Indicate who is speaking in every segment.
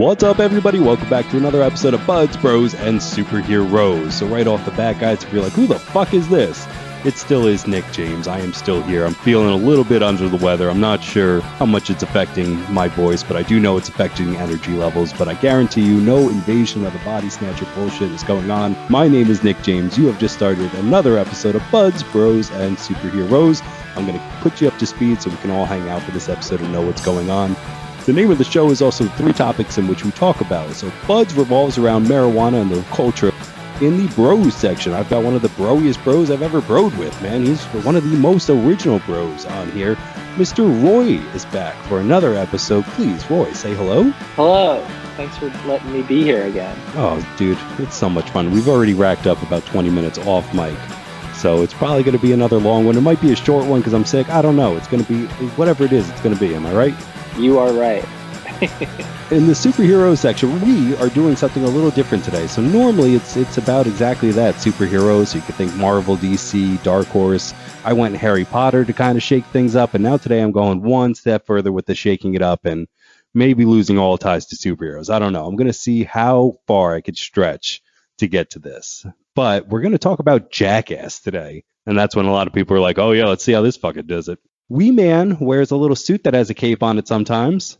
Speaker 1: What's up, everybody? Welcome back to another episode of Buds, Bros, and Superheroes. So right off the bat, guys, if you're like, who the fuck is this? It still is Nick James. I am still here. I'm feeling a little bit under the weather. I'm not sure how much it's affecting my voice, but I do know it's affecting energy levels. But I guarantee you, no invasion of the body snatcher bullshit is going on. My name is Nick James. You have just started another episode of Buds, Bros, and Superheroes. I'm going to put you up to speed so we can all hang out for this episode and know what's going on. The name of the show is also 3 topics in which we talk about. So Buds revolves around marijuana and the culture. In the bros section, I've got one of the broiest bros I've ever broed with, man. He's one of the most original bros on here. Mr. Roy is back for another episode. Please, Roy, say hello.
Speaker 2: Hello. Thanks for letting me be here again.
Speaker 1: Oh, dude, it's so much fun. We've already racked up about 20 minutes off mic. So it's probably going to be another long one. It might be a short one because I'm sick. I don't know. It's going to be whatever it is it's going to be. Am I right?
Speaker 2: You are right.
Speaker 1: In the superhero section, we are doing something a little different today. So normally it's about exactly that, superheroes. So you could think Marvel, DC, Dark Horse. I went Harry Potter to kind of shake things up. And now today I'm going one step further with the shaking it up and maybe losing all ties to superheroes. I don't know. I'm going to see how far I could stretch to get to this. But we're going to talk about Jackass today. And that's when a lot of people are like, oh yeah, let's see how this fucker does it. Wee Man wears a little suit that has a cape on it sometimes.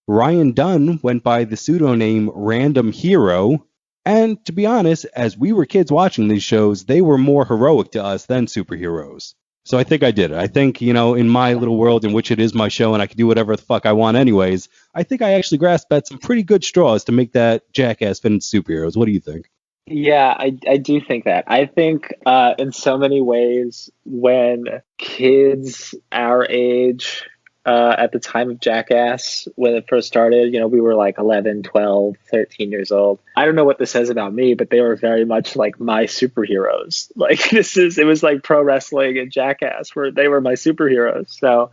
Speaker 1: Ryan Dunn went by the pseudonym Random Hero. And to be honest, as we were kids watching these shows, they were more heroic to us than superheroes. So I think I did it. I think, in my little world in which it is my show and I can do whatever the fuck I want anyways, I think I actually grasped at some pretty good straws to make that Jackass fit into superheroes. What do you think?
Speaker 2: Yeah, I do think that. I think in so many ways, when kids our age, at the time of Jackass, when it first started, we were like 11, 12, 13 years old. I don't know what this says about me, but they were very much like my superheroes. Like it was like pro wrestling and Jackass where they were my superheroes. So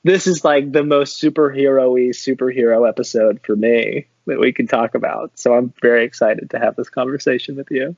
Speaker 2: this is like the most superhero-y superhero episode for me that we can talk about. So I'm very excited to have this conversation with you.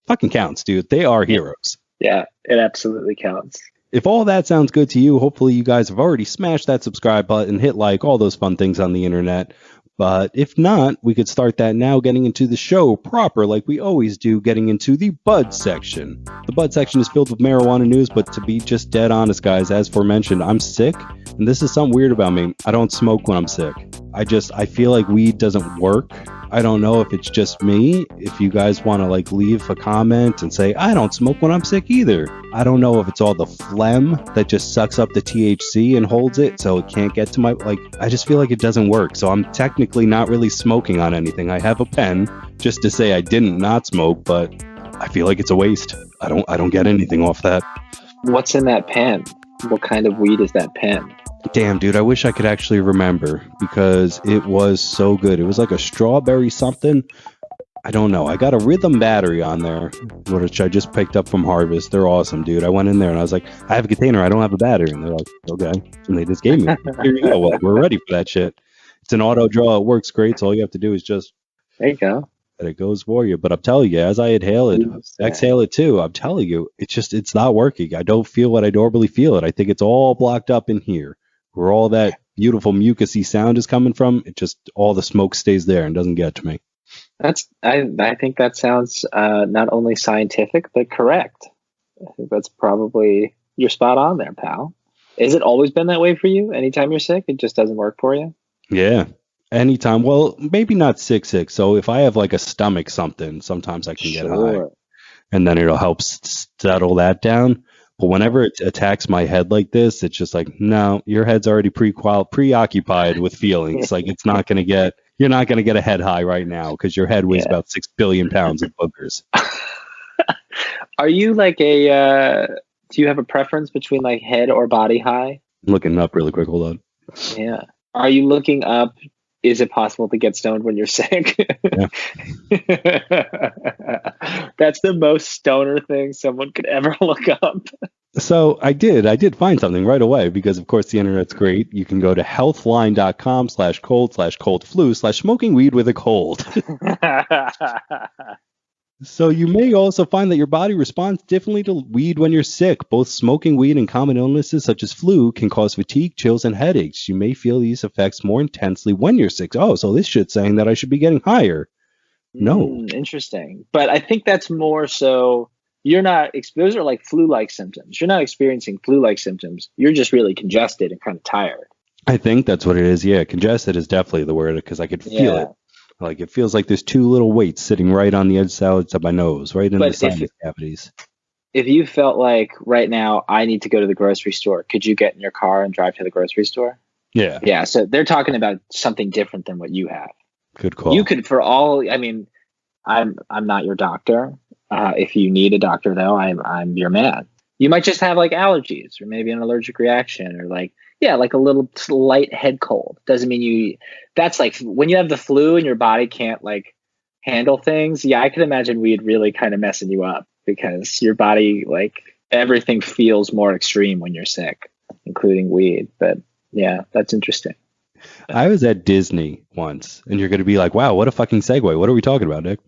Speaker 1: Fucking counts, dude. They are heroes.
Speaker 2: Yeah, it absolutely counts.
Speaker 1: If all that sounds good to you, hopefully you guys have already smashed that subscribe button, hit like, all those fun things on the internet. But if not, we could start that now, getting into the show proper like we always do, getting into the Bud section. The Bud section is filled with marijuana news, but to be just dead honest, guys, as aforementioned, I'm sick, and this is something weird about me. I don't smoke when I'm sick. I feel like weed doesn't work. I don't know if it's just me. If you guys want to leave a comment and say, I don't smoke when I'm sick either. I don't know if it's all the phlegm that just sucks up the THC and holds it so it can't get to my, I just feel like it doesn't work. So I'm technically not really smoking on anything. I have a pen just to say I didn't not smoke, but I feel like it's a waste. I don't get anything off that.
Speaker 2: What's in that pen? What kind of weed is that pen?
Speaker 1: Damn, dude, I wish I could actually remember because it was so good. It was like a strawberry something. I don't know. I got a Rhythm battery on there, which I just picked up from Harvest. They're awesome, dude. I went in there and I was like, I have a container. I don't have a battery. And they're like, okay. And they just gave me it. Here you go. Well, we're ready for that shit. It's an auto draw. It works great. So all you have to do is just...
Speaker 2: There you go.
Speaker 1: And it goes for you. But I'm telling you, as I inhale it, exhale it too, I'm telling you, it's not working. I don't feel what I normally feel it. I think it's all blocked up in here. Where all that beautiful mucusy sound is coming from, it just, all the smoke stays there and doesn't get to me.
Speaker 2: I think that sounds not only scientific, but correct. I think that's probably, you're spot on there, pal. Has it always been that way for you? Anytime you're sick, it just doesn't work for you?
Speaker 1: Yeah. Anytime. Well, maybe not sick. So if I have like a stomach something, sometimes I can get high. And then it'll help settle that down. But whenever it attacks my head like this, it's just like, no, your head's already preoccupied with feelings. Like you're not going to get a head high right now because your head weighs about 6 billion pounds of boogers.
Speaker 2: Are you like do you have a preference between like head or body high?
Speaker 1: I'm looking up really quick. Hold on.
Speaker 2: Yeah. Are you looking up? Is it possible to get stoned when you're sick? Yeah. That's the most stoner thing someone could ever look up.
Speaker 1: So I did find something right away because, of course, the internet's great. You can go to healthline.com/cold/cold flu/smoking weed with a cold. So you may also find that your body responds differently to weed when you're sick. Both smoking weed and common illnesses such as flu can cause fatigue, chills, and headaches. You may feel these effects more intensely when you're sick. Oh, so this shit's saying that I should be getting higher. No.
Speaker 2: Interesting. But I think that's more so you're not, those are like flu like symptoms. You're not experiencing flu like symptoms. You're just really congested and kind of tired.
Speaker 1: I think that's what it is. Yeah, congested is definitely the word because I could feel it.
Speaker 2: Yeah.
Speaker 1: Like it feels like there's two little weights sitting right on the outside of my nose, right in the
Speaker 2: But
Speaker 1: sinus cavities.
Speaker 2: if you felt like right now I need to go to the grocery store, could you get in your car and drive to the grocery store?
Speaker 1: Yeah,
Speaker 2: Yeah. So they're talking about something different than what you have.
Speaker 1: good
Speaker 2: You
Speaker 1: call.
Speaker 2: could, for all, I mean, I'm not your doctor. If you need a doctor, though, I'm your man. You might just have like allergies or maybe an allergic reaction or like yeah, like a little light head cold. Doesn't mean you. That's like when you have the flu and your body can't like handle things. Yeah, I can imagine weed really kind of messing you up because your body like everything feels more extreme when you're sick, including weed. But yeah, that's interesting.
Speaker 1: I was at Disney once, and you're going to be like, wow, what a fucking segue. What are we talking about, Nick?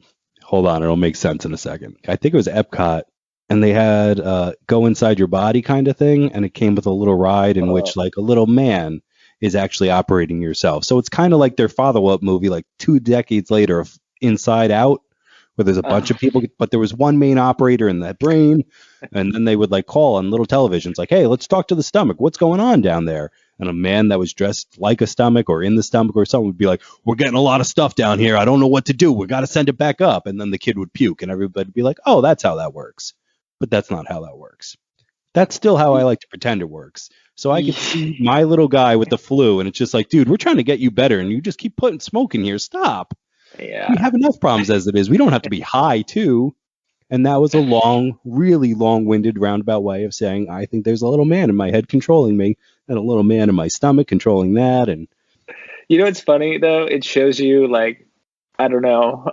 Speaker 1: Hold on, it'll make sense in a second. I think it was Epcot, and they had go inside your body kind of thing, and it came with a little ride in which like a little man is actually operating yourself. So it's kind of like their follow-up movie, like 2 decades later of Inside Out, where there's a bunch of people, but there was one main operator in that brain, and then they would like call on little televisions, like, hey, let's talk to the stomach. What's going on down there? And a man that was dressed like a stomach or in the stomach or something would be like, we're getting a lot of stuff down here. I don't know what to do. We got to send it back up. And then the kid would puke and everybody would be like, oh, that's how that works. But that's not how that works. That's still how I like to pretend it works. So I could see my little guy with the flu and it's just like, dude, we're trying to get you better. And you just keep putting smoke in here. Stop. We
Speaker 2: Yeah.
Speaker 1: have enough problems as it is. We don't have to be high too. And that was a long, really long winded roundabout way of saying, I think there's a little man in my head controlling me and a little man in my stomach controlling that. And
Speaker 2: You know what's funny though? It shows you like I don't know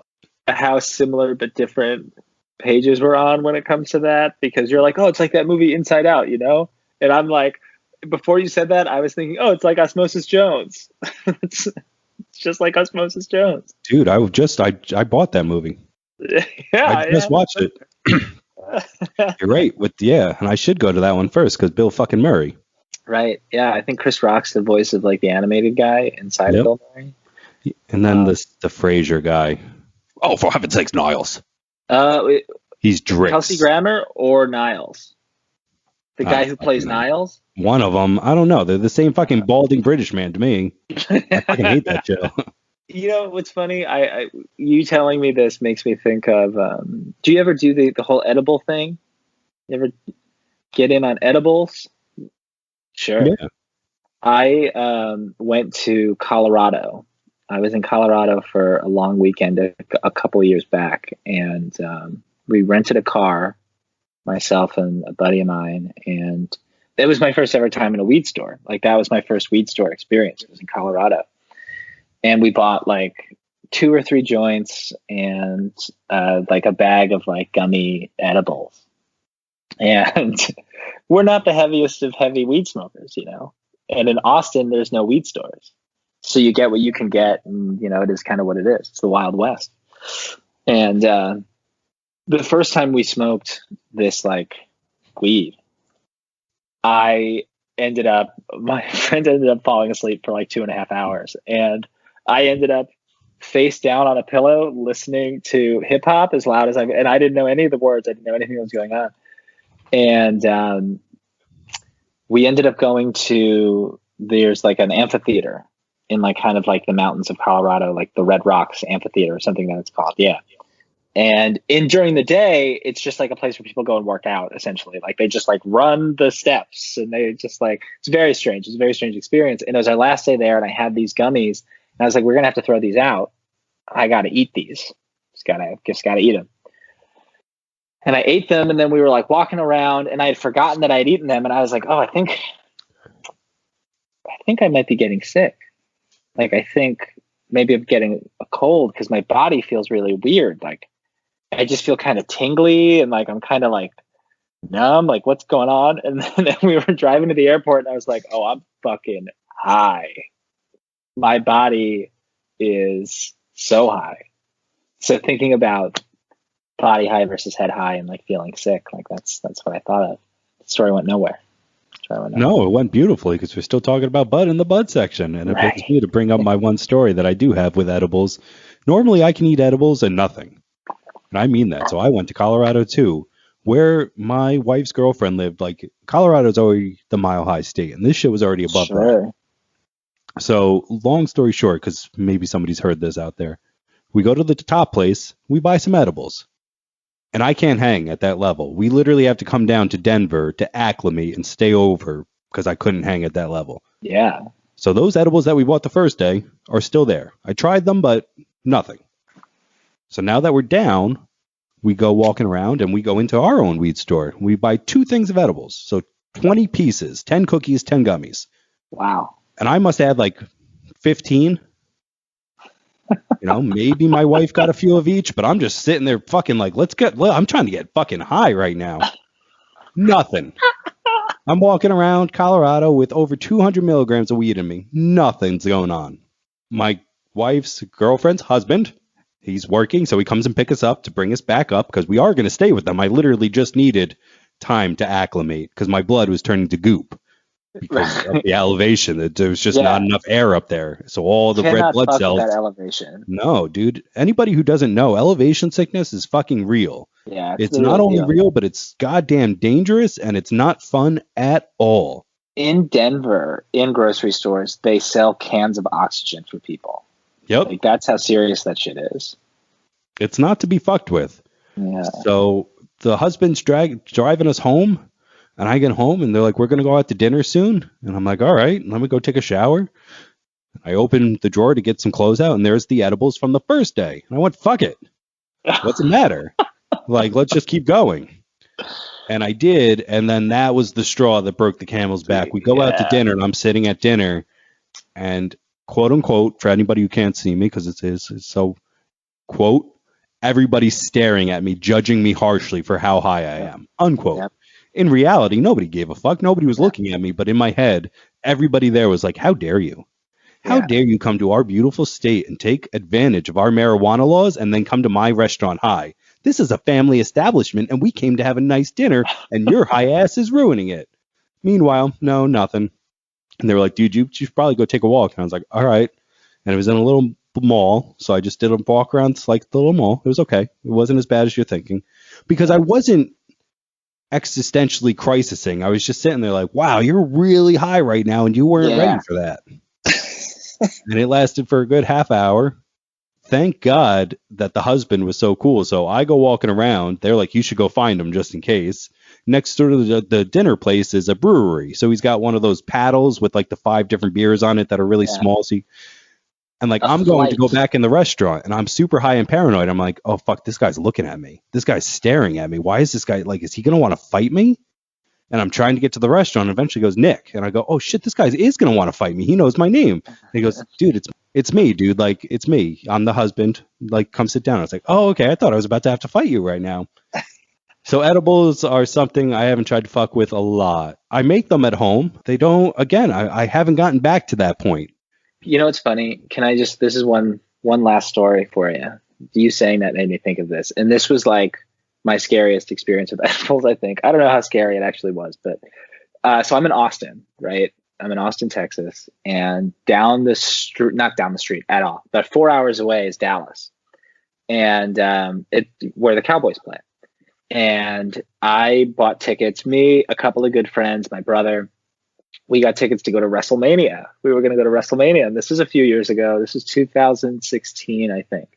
Speaker 2: how similar but different pages we're on when it comes to that because you're like, oh, it's like that movie Inside Out, you know? And I'm like, before you said that, I was thinking, oh, it's like Osmosis Jones. it's, it's just like Osmosis Jones.
Speaker 1: dude, I bought that movie. I just
Speaker 2: Yeah,
Speaker 1: watched it.
Speaker 2: yeah.
Speaker 1: You're right. And I should go to that one first because Bill fucking Murray.
Speaker 2: Right. Yeah, I think Chris Rock's the voice of like the animated guy inside of
Speaker 1: Yep.
Speaker 2: Bill Murray.
Speaker 1: And then the Frasier guy. Oh, for heaven's sakes, Niles.
Speaker 2: Wait,
Speaker 1: He's Drix.
Speaker 2: Kelsey Grammer or Niles? The guy who plays
Speaker 1: know.
Speaker 2: Niles?
Speaker 1: One of them. I don't know. They're the same fucking balding British man to me. I fucking hate that show.
Speaker 2: You know what's funny? I you telling me this makes me think of. Do you ever do the whole edible thing? You ever get in on edibles? Sure.
Speaker 1: Yeah.
Speaker 2: I went to Colorado. I was in Colorado for a long weekend a couple years back, and we rented a car, myself and a buddy of mine, and it was my first ever time in a weed store. Like that was my first weed store experience. It was in Colorado. And we bought like 2 or 3 joints and like a bag of like gummy edibles. And we're not the heaviest of heavy weed smokers, you know. And in Austin, there's no weed stores, so you get what you can get, and you know it is kind of what it is. It's the Wild West. And the first time we smoked this like weed, my friend ended up falling asleep for like 2.5 hours, and I ended up face down on a pillow listening to hip hop as loud as and I didn't know any of the words. I didn't know anything that was going on. And we ended up going to, there's like an amphitheater in like kind of like the mountains of Colorado, like the Red Rocks Amphitheater or something that it's called. Yeah. And during the day, it's just like a place where people go and work out, essentially. Like they just like run the steps and they just like, it's very strange. It's a very strange experience. And it was our last day there and I had these gummies and I was like, we're going to have to throw these out. I got to eat these. Just gotta eat them. And I ate them and then we were like walking around and I had forgotten that I had eaten them. And I was like, oh, I think I might be getting sick. Like, I think maybe I'm getting a cold because my body feels really weird. Like, I just feel kind of tingly and like I'm kind of like numb, like what's going on? And then we were driving to the airport and I was like, oh, I'm fucking high. My body is so high. So thinking about body high versus head high and like feeling sick. Like that's what I thought of. The story went nowhere.
Speaker 1: No, it went beautifully because we're still talking about bud in the bud section. And it brings
Speaker 2: Right.
Speaker 1: me to bring up my one story that I do have with edibles. Normally, I can eat edibles and nothing. And I mean that. So I went to Colorado too, where my wife's girlfriend lived. Like, Colorado's already the mile high state, and this shit was already above that.
Speaker 2: Sure.
Speaker 1: So, long story short, because maybe somebody's heard this out there, we go to the top place, we buy some edibles. And I can't hang at that level. We literally have to come down to Denver to acclimate and stay over because I couldn't hang at that level.
Speaker 2: Yeah.
Speaker 1: So those edibles that we bought the first day are still there. I tried them, but nothing. So now that we're down, we go walking around and we go into our own weed store. We buy 2 things of edibles. So 20 pieces, 10 cookies, 10 gummies.
Speaker 2: Wow.
Speaker 1: And I must add like 15. Maybe my wife got a few of each, but I'm just sitting there fucking like, I'm trying to get fucking high right now. Nothing. I'm walking around Colorado with over 200 milligrams of weed in me. Nothing's going on. My wife's girlfriend's husband, he's working, so he comes and pick us up to bring us back up because we are going to stay with them. I literally just needed time to acclimate because my blood was turning to goop because of the elevation. There was just not enough air up there. So all the red blood cells.
Speaker 2: That elevation.
Speaker 1: No, dude. Anybody who doesn't know, elevation sickness is fucking real.
Speaker 2: Yeah,
Speaker 1: it's not only real, but it's goddamn dangerous, and it's not fun at all.
Speaker 2: In Denver, in grocery stores, they sell cans of oxygen for people.
Speaker 1: Yep.
Speaker 2: Like, that's how serious that shit is.
Speaker 1: It's not to be fucked with.
Speaker 2: Yeah.
Speaker 1: So the husband's driving us home, and I get home, and they're like, we're going to go out to dinner soon. And I'm like, all right, let me go take a shower. I opened the drawer to get some clothes out, and there's the edibles from the first day. And I went, fuck it. What's the matter? Like, let's just keep going. And I did, and then that was the straw that broke the camel's back. We go out to dinner, and I'm sitting at dinner, and quote unquote, for anybody who can't see me, because it's so, quote, everybody's staring at me, judging me harshly for how high I am, unquote. Yep. In reality, nobody gave a fuck. Nobody was looking at me, but in my head, everybody there was like, how dare you? How dare you come to our beautiful state and take advantage of our marijuana laws and then come to my restaurant high? This is a family establishment, and we came to have a nice dinner, and your high ass is ruining it. Meanwhile, no, nothing. And they were like, dude, you should probably go take a walk. And I was like, all right. And it was in a little mall, so I just did a walk around like the little mall. It was okay. It wasn't as bad as you're thinking. Because I wasn't existentially crisising. I was just sitting there like, wow, you're really high right now, and you weren't ready for that. And it lasted for a good half hour. Thank God that the husband was so cool. So I go walking around. They're like, you should go find him just in case. Next door to the dinner place is a brewery. So he's got one of those paddles with like the 5 different beers on it that are really small. So and like, I'm going to go back in the restaurant, and I'm super high and paranoid. I'm like, oh, fuck, this guy's looking at me. This guy's staring at me. Why is this guy like, is he going to want to fight me? And I'm trying to get to the restaurant. And eventually goes, Nick. And I go, oh, shit, this guy is going to want to fight me. He knows my name. And he goes, dude, it's me, dude. Like, it's me. I'm the husband. Like, come sit down. I was like, oh, okay. I thought I was about to have to fight you right now. So edibles are something I haven't tried to fuck with a lot. I make them at home. They don't, again, I haven't gotten back to that point.
Speaker 2: You know what's funny? This is one last story for you. You saying that made me think of this. And this was like my scariest experience with edibles, I think. I don't know how scary it actually was, but so I'm in Austin, right? I'm in Austin, Texas, and down the street, not down the street at all, but 4 hours away is Dallas, and where the Cowboys play. And I bought tickets, me, a couple of good friends, my brother. We got tickets to go to WrestleMania. We were going to go to WrestleMania, and this was a few years ago. This was 2016, I think.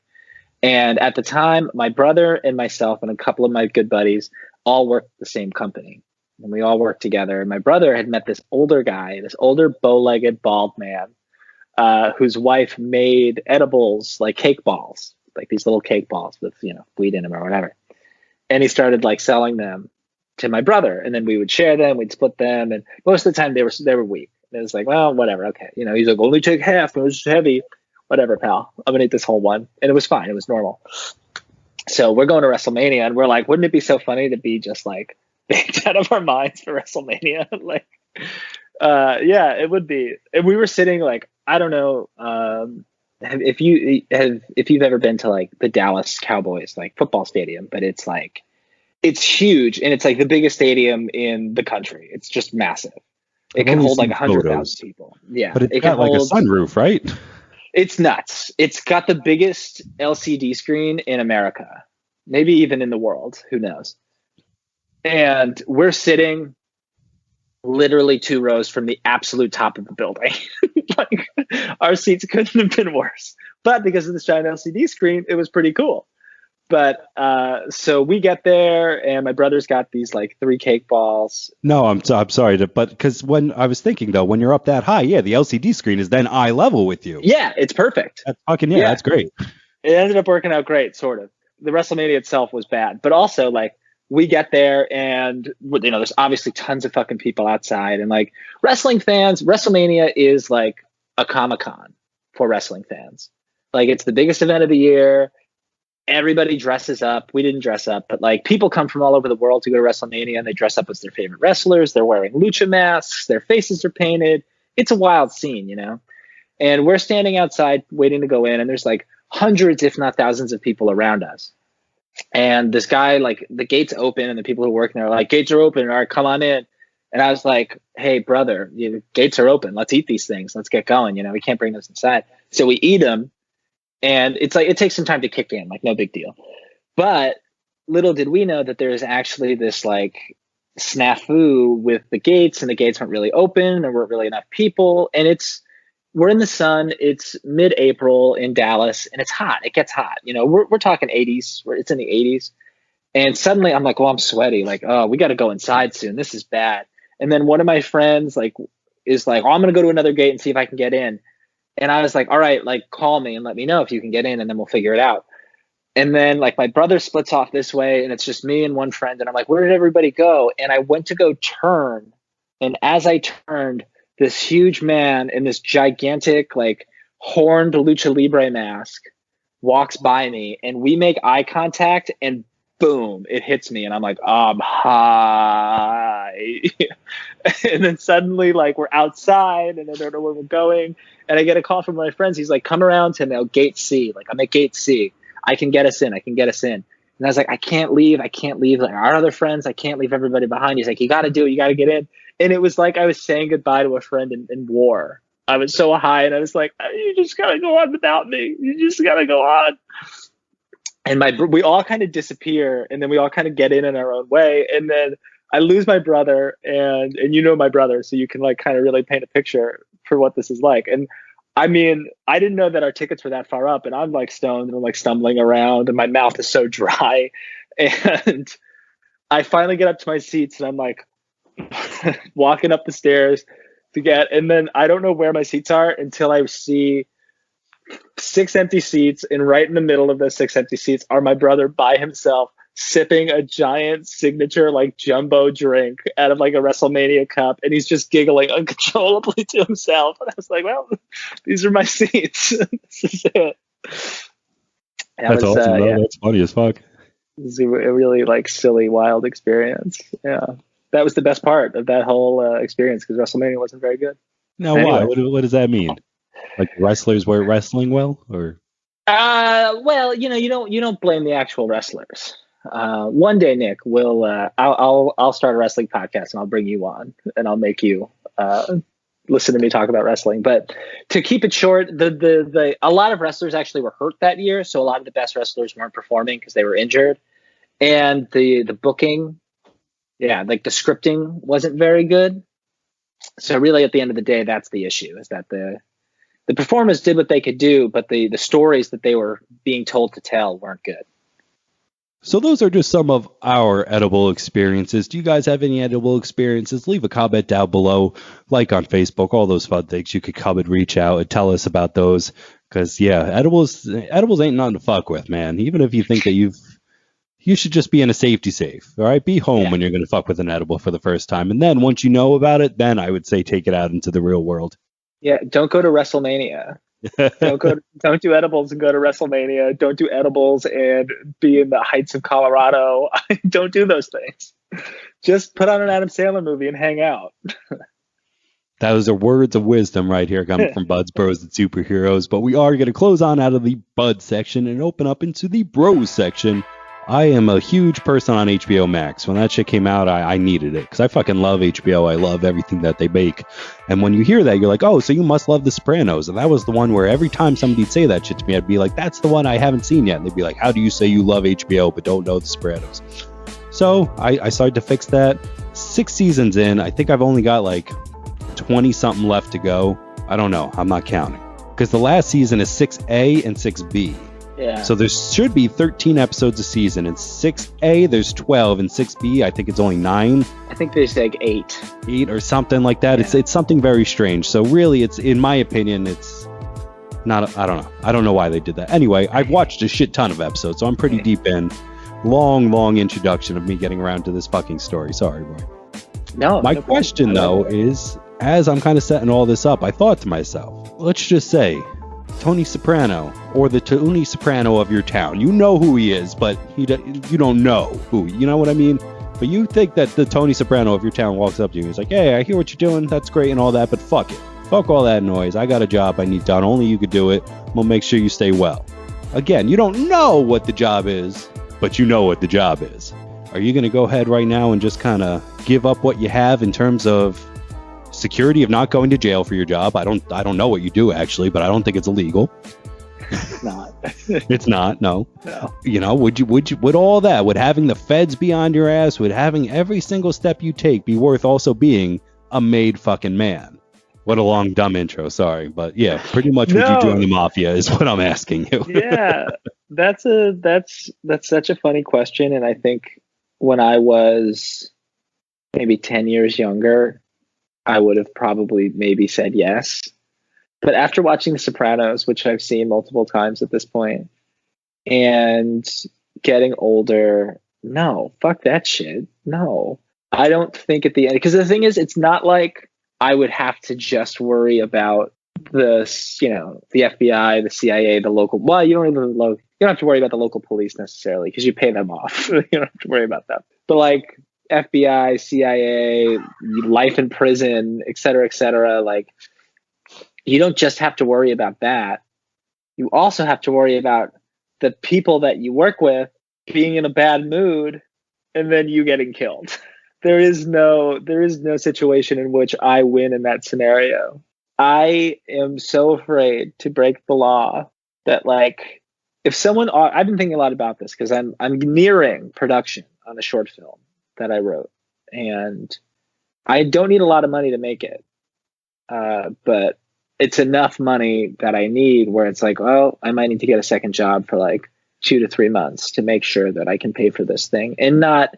Speaker 2: And at the time, my brother and myself and a couple of my good buddies all worked at the same company. And we all worked together. And my brother had met this older guy, this older bow-legged bald man, whose wife made edibles, like cake balls, like these little cake balls with, weed in them or whatever. And he started like selling them to my brother. And then we would share them, we'd split them. And most of the time they were weak. And it was like, well, whatever. Okay. He's like, only take half. It was heavy. Whatever, pal. I'm going to eat this whole one. And it was fine. It was normal. So we're going to WrestleMania, and we're like, wouldn't it be so funny to be just like baked out of our minds for WrestleMania? Yeah, it would be. And we were sitting like, I don't know, if you've ever been to like the Dallas Cowboys like football stadium, but it's like it's huge and it's like the biggest stadium in the country. It's just massive. It
Speaker 1: I've
Speaker 2: can
Speaker 1: only
Speaker 2: hold like
Speaker 1: seen
Speaker 2: 100,000
Speaker 1: photos,
Speaker 2: people. Yeah,
Speaker 1: but it's
Speaker 2: it can
Speaker 1: got like a
Speaker 2: hold.
Speaker 1: sunroof, right?
Speaker 2: It's nuts. It's got the biggest LCD screen in America, maybe even in the world. Who knows? And we're sitting literally 2 rows from the absolute top of the building. Like our seats couldn't have been worse. But because of this giant LCD screen, it was pretty cool. But so we get there, and my brother's got these like 3 cake balls.
Speaker 1: No, I'm sorry, but because when I was thinking though, when you're up that high, yeah, the LCD screen is then eye level with you.
Speaker 2: Yeah, it's perfect.
Speaker 1: That's fucking
Speaker 2: Yeah.
Speaker 1: that's great.
Speaker 2: It ended up working out great, sort of. The WrestleMania itself was bad, but also like we get there and there's obviously tons of fucking people outside, and like wrestling fans, WrestleMania is like a Comic-Con for wrestling fans. Like it's the biggest event of the year. Everybody dresses up. We didn't dress up, but like people come from all over the world to go to WrestleMania, and they dress up as their favorite wrestlers. They're wearing lucha masks. Their faces are painted. It's a wild scene, And we're standing outside waiting to go in, and there's like hundreds, if not thousands of people around us. And this guy, like the gates open, and the people who work there are like, gates are open. All right, come on in. And I was like, hey, brother, gates are open. Let's eat these things. Let's get going. We can't bring this inside. So we eat them. And it's like, it takes some time to kick in, like no big deal. But little did we know that there's actually this like snafu with the gates, and the gates weren't really open. There weren't really enough people. And we're in the sun. It's mid-April in Dallas, and it's hot. It gets hot. We're talking 80s. It's in the 80s. And suddenly I'm like, well, I'm sweaty. Like, oh, we got to go inside soon. This is bad. And then one of my friends is like, oh, I'm going to go to another gate and see if I can get in. And I was like, all right, like call me and let me know if you can get in, and then we'll figure it out. And then like my brother splits off this way, and it's just me and one friend. And I'm like, where did everybody go? And I went to go turn. And as I turned, this huge man in this gigantic, like horned lucha libre mask walks by me, and we make eye contact, and boom, it hits me. And I'm like, hi. And then suddenly like we're outside, and I don't know where we're going. And I get a call from my friends. He's like, come around to now gate C. Like I'm at gate C. I can get us in. And I was like, I can't leave. Like our other friends, I can't leave everybody behind. He's like, you got to do it. You got to get in. And it was like I was saying goodbye to a friend in war. I was so high, and I was like, you just got to go on without me. You just got to go on. And we all kind of disappear, and then we all kind of get in our own way. And then I lose my brother, and my brother, so you can like kind of really paint a picture for what this is like. And I mean, I didn't know that our tickets were that far up, and I'm like stoned, and I'm like stumbling around, and my mouth is so dry. And I finally get up to my seats, and I'm like walking up the stairs and then I don't know where my seats are until I see 6 empty seats, and right in the middle of those 6 empty seats are my brother by himself sipping a giant signature like jumbo drink out of like a WrestleMania cup, and he's just giggling uncontrollably to himself. And I was like, well, these are my seats. This is it.
Speaker 1: That's awesome. Yeah. That's funny as fuck.
Speaker 2: It was a really like silly, wild experience. Yeah, that was the best part of that whole experience, because WrestleMania wasn't very good.
Speaker 1: Now, anyway. Why? What does that mean? Like wrestlers weren't wrestling well, or?
Speaker 2: Well, you don't blame the actual wrestlers. One day, Nick, I'll start a wrestling podcast, and I'll bring you on, and I'll make you listen to me talk about wrestling. But to keep it short, a lot of wrestlers actually were hurt that year, so a lot of the best wrestlers weren't performing because they were injured, and the booking, like the scripting wasn't very good. So really, at the end of the day, that's the issue: is that the performers did what they could do, but the stories that they were being told to tell weren't good.
Speaker 1: So those are just some of our edible experiences. Do you guys have any edible experiences? Leave a comment down below, like on Facebook, all those fun things. You could come and reach out and tell us about those. Because, edibles ain't nothing to fuck with, man. Even if you think that you should just be in a safety safe, all right? Be home when you're going to fuck with an edible for the first time. And then once you know about it, then I would say take it out into the real world.
Speaker 2: Yeah, don't go to WrestleMania. Don't do edibles and go to WrestleMania. Don't do edibles and be in the heights of Colorado. Don't do those things. Just put on an Adam Sandler movie and hang out.
Speaker 1: Those are words of wisdom right here coming from Buds, Bros, and Superheroes. But we are going to close on out of the Bud section and open up into the Bros section. I am a huge person on HBO Max. When that shit came out, I needed it because I fucking love HBO. I love everything that they make. And when you hear that, you're like, oh, so you must love The Sopranos. And that was the one where every time somebody'd say that shit to me, I'd be like, that's the one I haven't seen yet. And they'd be like, how do you say you love HBO but don't know The Sopranos? So I started to fix that. 6 seasons in, I think I've only got like 20 something left to go. I don't know. I'm not counting because the last season is 6A and 6B.
Speaker 2: Yeah.
Speaker 1: So there should be 13 episodes a season. In 6A, there's 12. In 6B, I think it's only 9.
Speaker 2: I think there's like 8.
Speaker 1: 8 or something like that.
Speaker 2: Yeah.
Speaker 1: It's something very strange. So really, it's, in my opinion, it's not, I don't know. I don't know why they did that. Anyway, I've watched a shit ton of episodes, so I'm pretty deep in. Long introduction of me getting around to this fucking story. Sorry, boy.
Speaker 2: No.
Speaker 1: My question, though, is, as I'm kind of setting all this up, I thought to myself, let's just say Tony Soprano, or the Tony Soprano of your town. You know who he is, but you don't know who. You know what I mean? But you think that the Tony Soprano of your town walks up to you and he's like, hey, I hear what you're doing. That's great and all that, but fuck it. Fuck all that noise. I got a job I need done. Only you could do it. We'll make sure you stay well. Again, you don't know what the job is, but you know what the job is. Are you going to go ahead right now and just kind of give up what you have in terms of security of not going to jail for your job? I don't know what you do actually, but I don't think it's illegal.
Speaker 2: It's not.
Speaker 1: It's not. No.
Speaker 2: No.
Speaker 1: You know, would all that, would having the feds be on your ass, would having every single step you take be worth also being a made fucking man? What a long dumb intro. Sorry, but yeah, pretty much would you join the mafia is what I'm asking you.
Speaker 2: Yeah, that's such a funny question, and I think when I was maybe 10 years younger, I would have probably maybe said yes. But after watching The Sopranos, which I've seen multiple times at this point, and getting older, no, fuck that shit. No, I don't think at the end, because the thing is, it's not like I would have to just worry about the FBI, the CIA, the local. Well, you don't have to worry about the local police necessarily because you pay them off. You don't have to worry about that. But like FBI, CIA, life in prison, et cetera, like you don't just have to worry about that. You also have to worry about the people that you work with being in a bad mood and then you getting killed. There is no situation in which I win in that scenario. I am so afraid to break the law that, like, if someone, I've been thinking a lot about this because I'm nearing production on a short film that I wrote, and I don't need a lot of money to make it, but it's enough money that I need where it's like, well, I might need to get a second job for like 2 to 3 months to make sure that I can pay for this thing and not,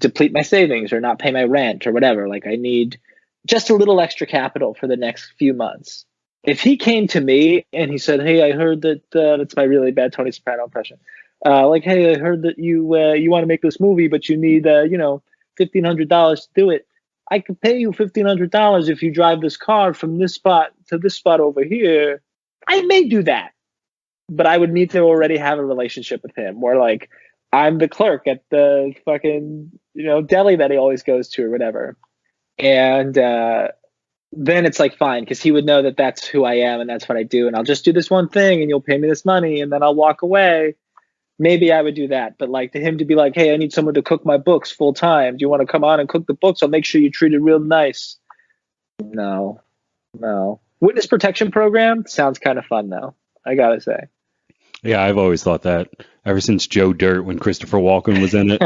Speaker 2: deplete my savings or not pay my rent or whatever. Like I need just a little extra capital for the next few months. If he came to me and he said, hey, I heard that that's my really bad Tony Soprano impression. Like, hey, I heard that you want to make this movie, but you need, $1,500 to do it. I could pay you $1,500 if you drive this car from this spot to this spot over here. I may do that, but I would need to already have a relationship with him where like I'm the clerk at the fucking, deli that he always goes to or whatever. And then it's like, fine, because he would know that that's who I am and that's what I do. And I'll just do this one thing and you'll pay me this money and then I'll walk away. Maybe I would do that. But like to him to be like, hey, I need someone to cook my books full time. Do you want to come on and cook the books? I'll make sure you treat it real nice. No. Witness protection program sounds kind of fun though, I gotta say.
Speaker 1: Yeah, I've always thought that ever since Joe Dirt when Christopher Walken was in it.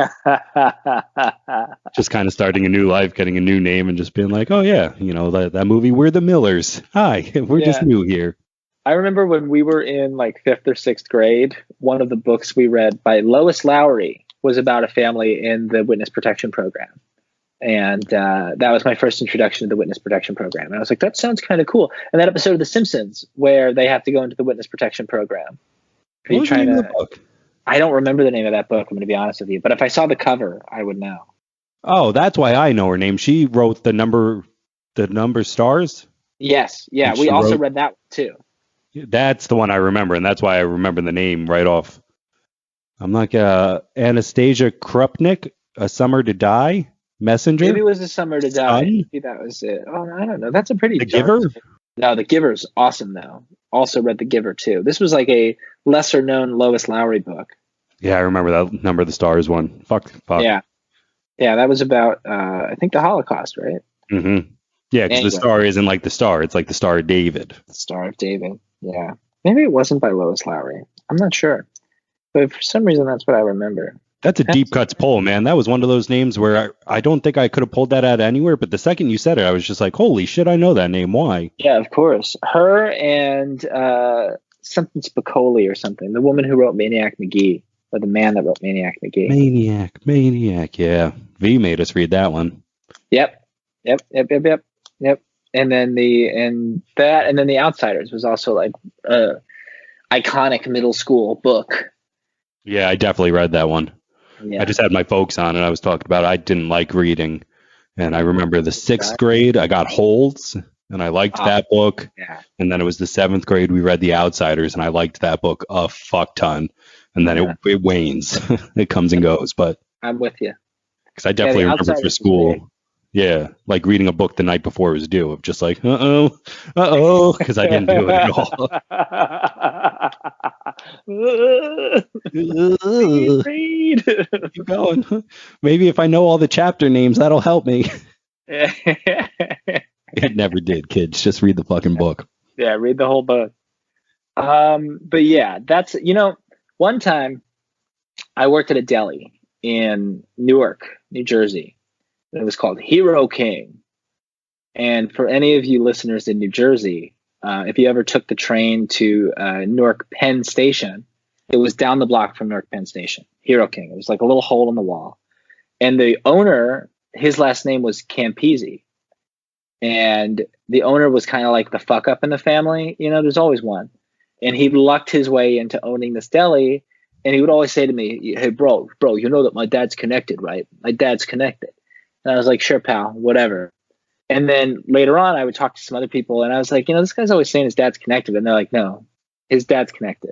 Speaker 1: Just kind of starting a new life, getting a new name and just being like, oh yeah, that movie, We're the Millers. Hi, we're just new here.
Speaker 2: I remember when we were in like 5th or 6th grade, one of the books we read by Lois Lowry was about a family in the witness protection program. And that was my first introduction to the witness protection program. And I was like, that sounds kind of cool. And that episode of The Simpsons where they have to go into the witness protection program.
Speaker 1: What was the name of the book?
Speaker 2: I don't remember the name of that book, I'm going to be honest with you. But if I saw the cover, I would know.
Speaker 1: Oh, that's why I know her name. She wrote the number stars?
Speaker 2: Yes. Yeah, we also read that too.
Speaker 1: That's the one I remember, and that's why I remember the name right off. I'm like Anastasia Krupnik, A Summer to Die. Messenger?
Speaker 2: Maybe it was a summer to die.
Speaker 1: Sun?
Speaker 2: Maybe that was it. Oh, I don't know. That's a pretty
Speaker 1: The
Speaker 2: dark.
Speaker 1: Giver?
Speaker 2: No, The Giver's awesome though. Also read The Giver too. This was like a lesser known Lois Lowry book.
Speaker 1: Yeah, I remember that Number of the Stars one. Fuck.
Speaker 2: Yeah. Yeah, that was about I think the Holocaust, right?
Speaker 1: Mm-hmm. Yeah, because the
Speaker 2: Anyway,
Speaker 1: star isn't like the star. It's like the Star of David.
Speaker 2: the Star of David. Yeah. Maybe it wasn't by Lois Lowry. I'm not sure. But for some reason that's what I remember.
Speaker 1: That's a deep cuts pull, man. That was one of those names where I don't think I could have pulled that out anywhere, but the second you said it, I was just like, holy shit, I know that name. Why?
Speaker 2: Yeah, of course. Her and something Spicoli or something. The woman who wrote Maniac McGee, or the man that wrote Maniac McGee.
Speaker 1: Maniac, yeah. V made us read that one.
Speaker 2: Yep. And then the Outsiders was also like a iconic middle school book.
Speaker 1: Yeah, I definitely read that one.
Speaker 2: Yeah.
Speaker 1: I just had my folks on and I was talking about I didn't like reading. And I remember the 6th grade, I got Holds and I liked that book.
Speaker 2: Yeah.
Speaker 1: And then it was the 7th grade, we read The Outsiders and I liked that book a fuck ton. And then it wanes. It comes and goes. But
Speaker 2: I'm with you.
Speaker 1: because I definitely remember for school. Yeah, like reading a book the night before it was due, of just like, because I didn't do it at all.
Speaker 2: Read.
Speaker 1: Keep going. Maybe if I know all the chapter names, that'll help me. It never did, kids. Just read the fucking book.
Speaker 2: Yeah, read the whole book. But yeah, that's, one time I worked at a deli in Newark, New Jersey. It was called Hero King. And for any of you listeners in New Jersey, if you ever took the train to Newark Penn Station, it was down the block from Newark Penn Station. Hero King. It was like a little hole in the wall. And the owner, his last name was Campisi. And the owner was kind of like the fuck up in the family. There's always one. And he lucked his way into owning this deli. And he would always say to me, hey, bro, you know that my dad's connected, right? My dad's connected. And I was like, sure, pal, whatever. And then later on, I would talk to some other people, and I was like, this guy's always saying his dad's connected. And they're like, no, his dad's connected.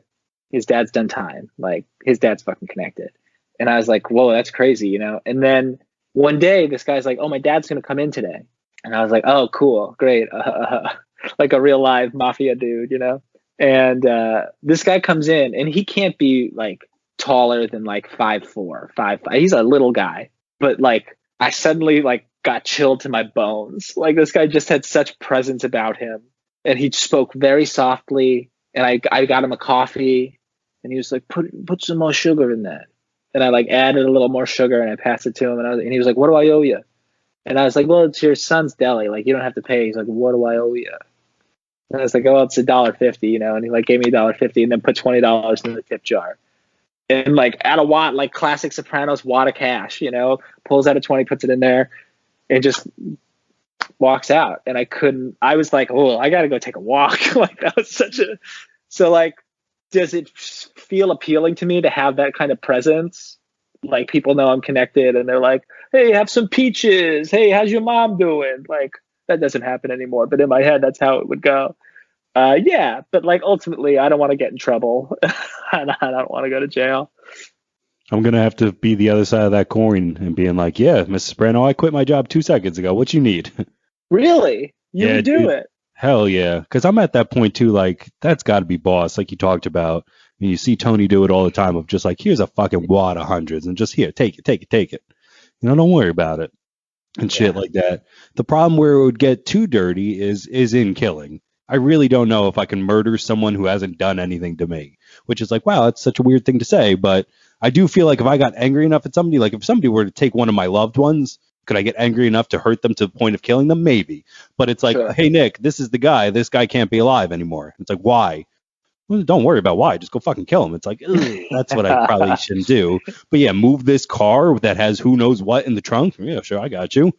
Speaker 2: His dad's done time. Like, his dad's fucking connected. And I was like, whoa, that's crazy, And then one day, this guy's like, oh, my dad's going to come in today. And I was like, oh, cool, great. Like a real live mafia dude, And this guy comes in, and he can't be, like, taller than, like, 5'4", 5'5". He's a little guy. But, like, I suddenly like got chilled to my bones. Like this guy just had such presence about him, and he spoke very softly. And I got him a coffee, and he was like, "Put some more sugar in that." And I like added a little more sugar, and I passed it to him, and he was like, "What do I owe you?" And I was like, "Well, it's your son's deli. Like you don't have to pay." He's like, "What do I owe you?" And I was like, "Oh, it's $1.50, And he like gave me $1.50, and then put $20 in the tip jar. And like at a wad, like classic Sopranos wad of cash, pulls out a 20, puts it in there, and just walks out. And I was like, oh, I got to go take a walk. Like that was so like, does it feel appealing to me to have that kind of presence? Like people know I'm connected and they're like, hey, have some peaches. Hey, how's your mom doing? Like that doesn't happen anymore. But in my head, that's how it would go. Yeah, but like ultimately, I don't want to get in trouble. And I don't want to go to jail.
Speaker 1: I'm gonna have to be the other side of that coin and being like, yeah, Mrs. Brano, I quit my job 2 seconds ago. What you need?
Speaker 2: Really? You would do it?
Speaker 1: Hell yeah, because I'm at that point too. Like that's got to be boss, like you talked about. And you see Tony do it all the time of just like, here's a fucking wad of hundreds, and just here, take it. Don't worry about it, and shit like that. The problem where it would get too dirty is in killing. I really don't know if I can murder someone who hasn't done anything to me, which is like, wow, that's such a weird thing to say. But I do feel like if I got angry enough at somebody, like if somebody were to take one of my loved ones, could I get angry enough to hurt them to the point of killing them? Maybe. But it's like, Hey, Nick, this is the guy. This guy can't be alive anymore. It's like, why? Well, don't worry about why. Just go fucking kill him. It's like, that's what I probably shouldn't do. But yeah, move this car that has who knows what in the trunk. Yeah, sure, I got you.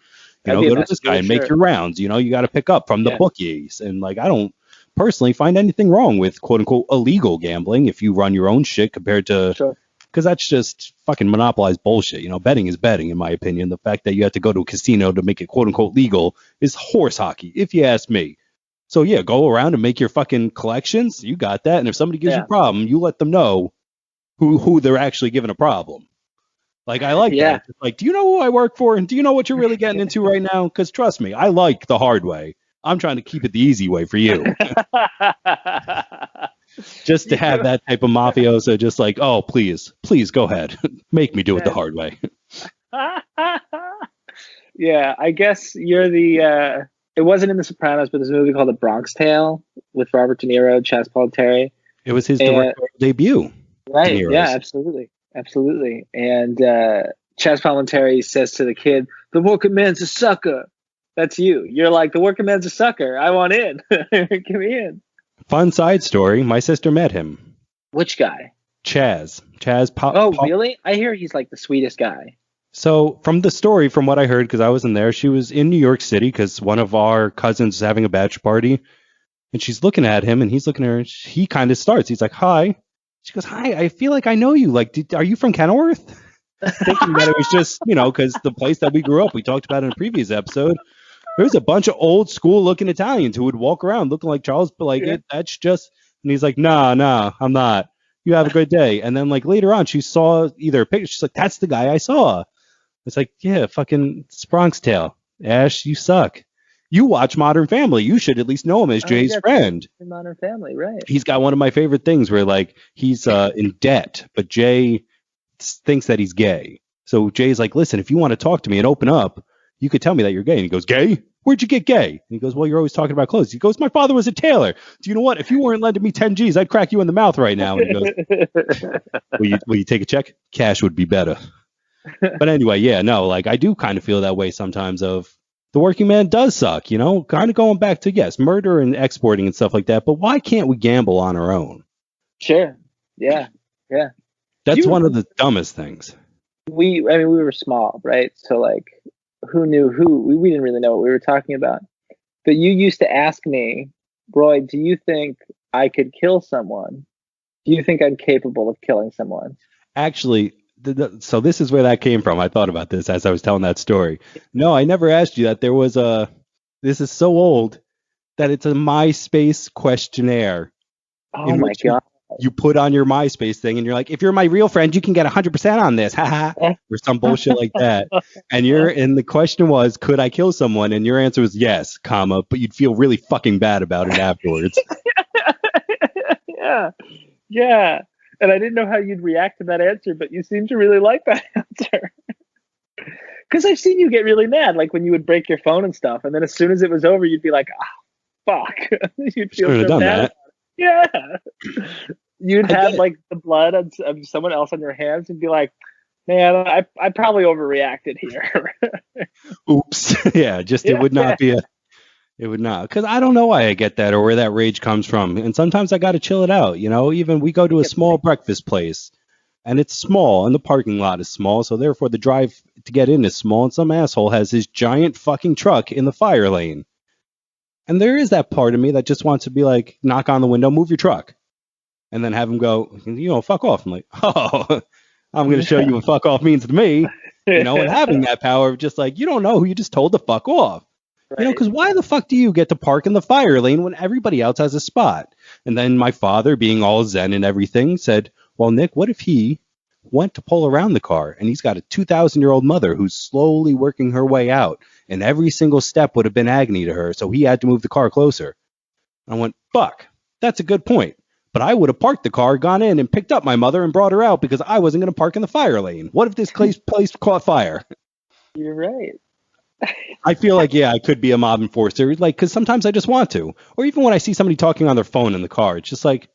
Speaker 1: Go to this guy and make your rounds. You got to pick up from the bookies. And like, I don't personally find anything wrong with quote unquote illegal gambling if you run your own shit compared to, because that's just fucking monopolized bullshit. Betting is betting, in my opinion. The fact that you have to go to a casino to make it quote unquote legal is horse hockey, if you ask me. So yeah, go around and make your fucking collections. You got that. And if somebody gives you a problem, you let them know who they're actually giving a problem. Like, I like
Speaker 2: Yeah.
Speaker 1: that. It's like, do you know who I work for? And do you know what you're really getting into right now? Because trust me, I like the hard way. I'm trying to keep it the easy way for you. Just to have
Speaker 2: You-
Speaker 1: that type of mafioso, just like, oh, please, please go ahead. Make me do it the
Speaker 2: yeah.
Speaker 1: hard way.
Speaker 2: Yeah, I guess you're the. It wasn't in The Sopranos, but there's a movie called The Bronx Tale with Robert De Niro, Chaz Palminteri.
Speaker 1: It was his
Speaker 2: And
Speaker 1: directorial debut, De
Speaker 2: right, yeah,
Speaker 1: Niro's.
Speaker 2: absolutely. And Chaz Palminteri says to the kid, "The working man's a sucker." That's you. You're like, the working man's a sucker. I want in. Give me in.
Speaker 1: Fun side story, my sister met him.
Speaker 2: Which guy?
Speaker 1: Chaz.
Speaker 2: Oh, really? I hear he's like the sweetest guy.
Speaker 1: So from the story, from what I heard, because I wasn't there, she was in New York City because one of our cousins was having a bachelor party. And she's looking at him, and he's looking at her. And he kind of starts. He's like, "Hi." She goes, "Hi. I feel like I know you. Like, are you from Kenilworth?" Thinking that it was just, because the place that we grew up, we talked about in a previous episode. There's a bunch of old school looking Italians who would walk around looking like Charles, but like
Speaker 2: Yeah.
Speaker 1: that's just. And he's like, "Nah, I'm not. You have a good day." And then like later on, she saw either a picture. She's like, "That's the guy I saw." It's like, yeah, fucking Bronx Tale. Ash, you suck. You watch Modern Family. You should at least know him as Jay's friend.
Speaker 2: In Modern Family, right?
Speaker 1: He's got one of my favorite things where like he's in debt, but Jay thinks that he's gay. So Jay's like, "Listen, if you want to talk to me and open up, you could tell me that you're gay." And he goes, "Gay? Where'd you get gay?" And he goes, "Well, you're always talking about clothes." He goes, "My father was a tailor. Do you know what? If you weren't lending me 10 G's, I'd crack you in the mouth right now." And he goes, will you take a check? Cash would be better. But anyway, yeah, no, like I do kind of feel that way sometimes of the working man does suck, kind of going back to, yes, murder and exporting and stuff like that. But why can't we gamble on our own?
Speaker 2: Sure. Yeah.
Speaker 1: That's one of the dumbest things.
Speaker 2: We were small, right? So like, who knew who? We didn't really know what we were talking about. But you used to ask me, "Roy, do you think I could kill someone? Do you think I'm capable of killing someone?"
Speaker 1: Actually, so this is where that came from. I thought about this as I was telling that story. No, I never asked you that. This is so old that it's a MySpace questionnaire.
Speaker 2: Oh my God.
Speaker 1: You put on your MySpace thing and you're like, "If you're my real friend, you can get 100% on this." Haha. Or some bullshit like that. And the question was, could I kill someone? And your answer was yes, comma, but you'd feel really fucking bad about it afterwards.
Speaker 2: Yeah. And I didn't know how you'd react to that answer, but you seem to really like that answer. Because I've seen you get really mad, like when you would break your phone and stuff, and then as soon as it was over, you'd be like, "Ah, fuck." You'd feel so bad. Yeah. You'd have like the blood of someone else on your hands and be like, "Man, I probably overreacted here."
Speaker 1: Oops. Yeah, just it would not be it would not, because I don't know why I get that or where that rage comes from. And sometimes I got to chill it out. Even we go to a small breakfast place and it's small and the parking lot is small. So therefore the drive to get in is small. And some asshole has his giant fucking truck in the fire lane. And there is that part of me that just wants to be like, knock on the window, move your truck. And then have him go, "Fuck off." I'm like, "Oh, I'm going to show you what fuck off means to me." And having that power of just like, you don't know who you just told to fuck off.
Speaker 2: Right.
Speaker 1: Because why the fuck do you get to park in the fire lane when everybody else has a spot? And then my father, being all zen and everything, said, "Well, Nick, what if he went to pull around the car and he's got a 2,000-year-old mother who's slowly working her way out and every single step would have been agony to her, so he had to move the car closer." And I went, fuck, that's a good point. But I would have parked the car, gone in and picked up my mother and brought her out because I wasn't going to park in the fire lane. What if this place caught fire?
Speaker 2: You're right.
Speaker 1: I feel like, yeah, I could be a mob enforcer, like, because sometimes I just want to. Or even when I see somebody talking on their phone in the car, it's just like,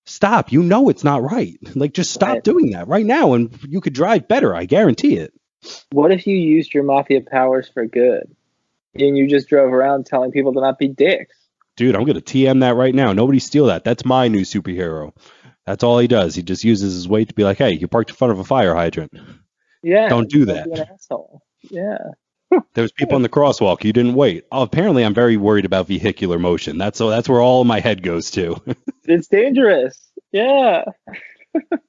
Speaker 1: stop. It's not right. Like, just stop doing that right now, and you could drive better. I guarantee it.
Speaker 2: What if you used your mafia powers for good, and you just drove around telling people to not be dicks?
Speaker 1: Dude, I'm going to TM that right now. Nobody steal that. That's my new superhero. That's all he does. He just uses his weight to be like, "Hey, you parked in front of a fire hydrant.
Speaker 2: Yeah.
Speaker 1: Don't do that."
Speaker 2: Be an asshole. Yeah.
Speaker 1: There's people in the crosswalk. You didn't wait. Oh, apparently I'm very worried about vehicular motion. That's where all my head goes to.
Speaker 2: It's dangerous. Yeah.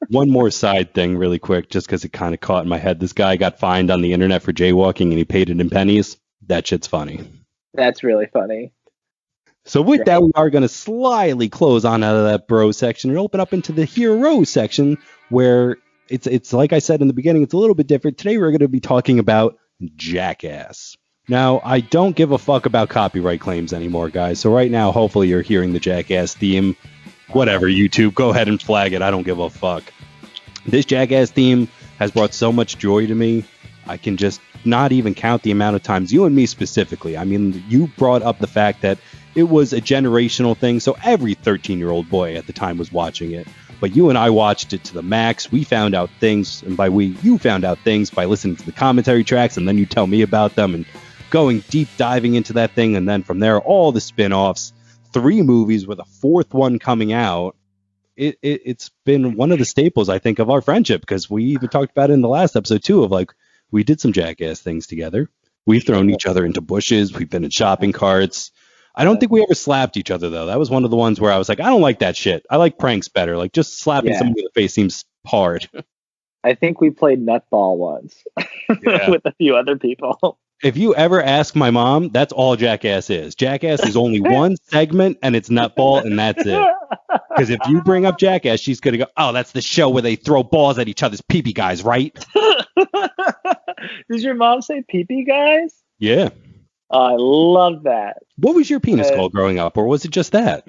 Speaker 1: One more side thing really quick, just because it kind of caught in my head. This guy got fined on the internet for jaywalking and he paid it in pennies. That shit's funny.
Speaker 2: That's really funny.
Speaker 1: So with that, we are going to slyly close on out of that bro section and open up into the hero section, where It's like I said in the beginning, it's a little bit different. Today we're going to be talking about Jackass. Now, I don't give a fuck about copyright claims anymore, guys. So right now, hopefully you're hearing the Jackass theme. Whatever, YouTube, go ahead and flag it. I don't give a fuck. This Jackass theme has brought so much joy to me. I can just not even count the amount of times, you and me specifically. I mean, you brought up the fact that it was a generational thing, so every 13-year-old boy at the time was watching it. But you and I watched it to the max. We found out things, and by we, you found out things by listening to the commentary tracks, and then you tell me about them, and going deep diving into that thing, and then from there, all the spin-offs, 3 movies with a 4th one coming out. It's been one of the staples, I think, of our friendship, because we even talked about it in the last episode, too, of like, we did some Jackass things together. We've thrown each other into bushes. We've been in shopping carts. I don't think we ever slapped each other, though. That was one of the ones where I was like, I don't like that shit. I like pranks better. Like, just slapping somebody in the face seems hard.
Speaker 2: I think we played nutball once with a few other people.
Speaker 1: If you ever ask my mom, that's all Jackass is. Jackass is only one segment, and it's nutball, and that's it. Because if you bring up Jackass, she's going to go, oh, that's the show where they throw balls at each other's pee-pee guys, right?
Speaker 2: Does your mom say pee-pee guys?
Speaker 1: Yeah.
Speaker 2: I love that.
Speaker 1: What was your penis called growing up, or was it just that?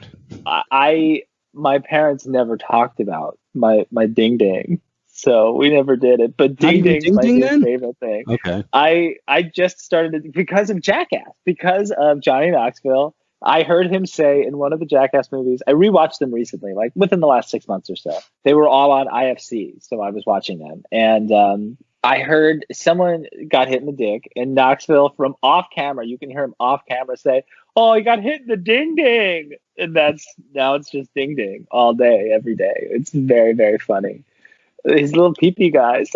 Speaker 2: My parents never talked about my ding ding, so we never did it. But ding ding is my new favorite thing.
Speaker 1: Okay.
Speaker 2: I just started it because of Jackass, because of Johnny Knoxville. I heard him say in one of the Jackass movies, I rewatched them recently, like within the last 6 months or so. They were all on IFC, so I was watching them. And I heard someone got hit in the dick, and Knoxville, from off camera, you can hear him off camera say, oh, he got hit in the ding ding. And now it's just ding ding all day, every day. It's very, very funny. These little pee-pee guys.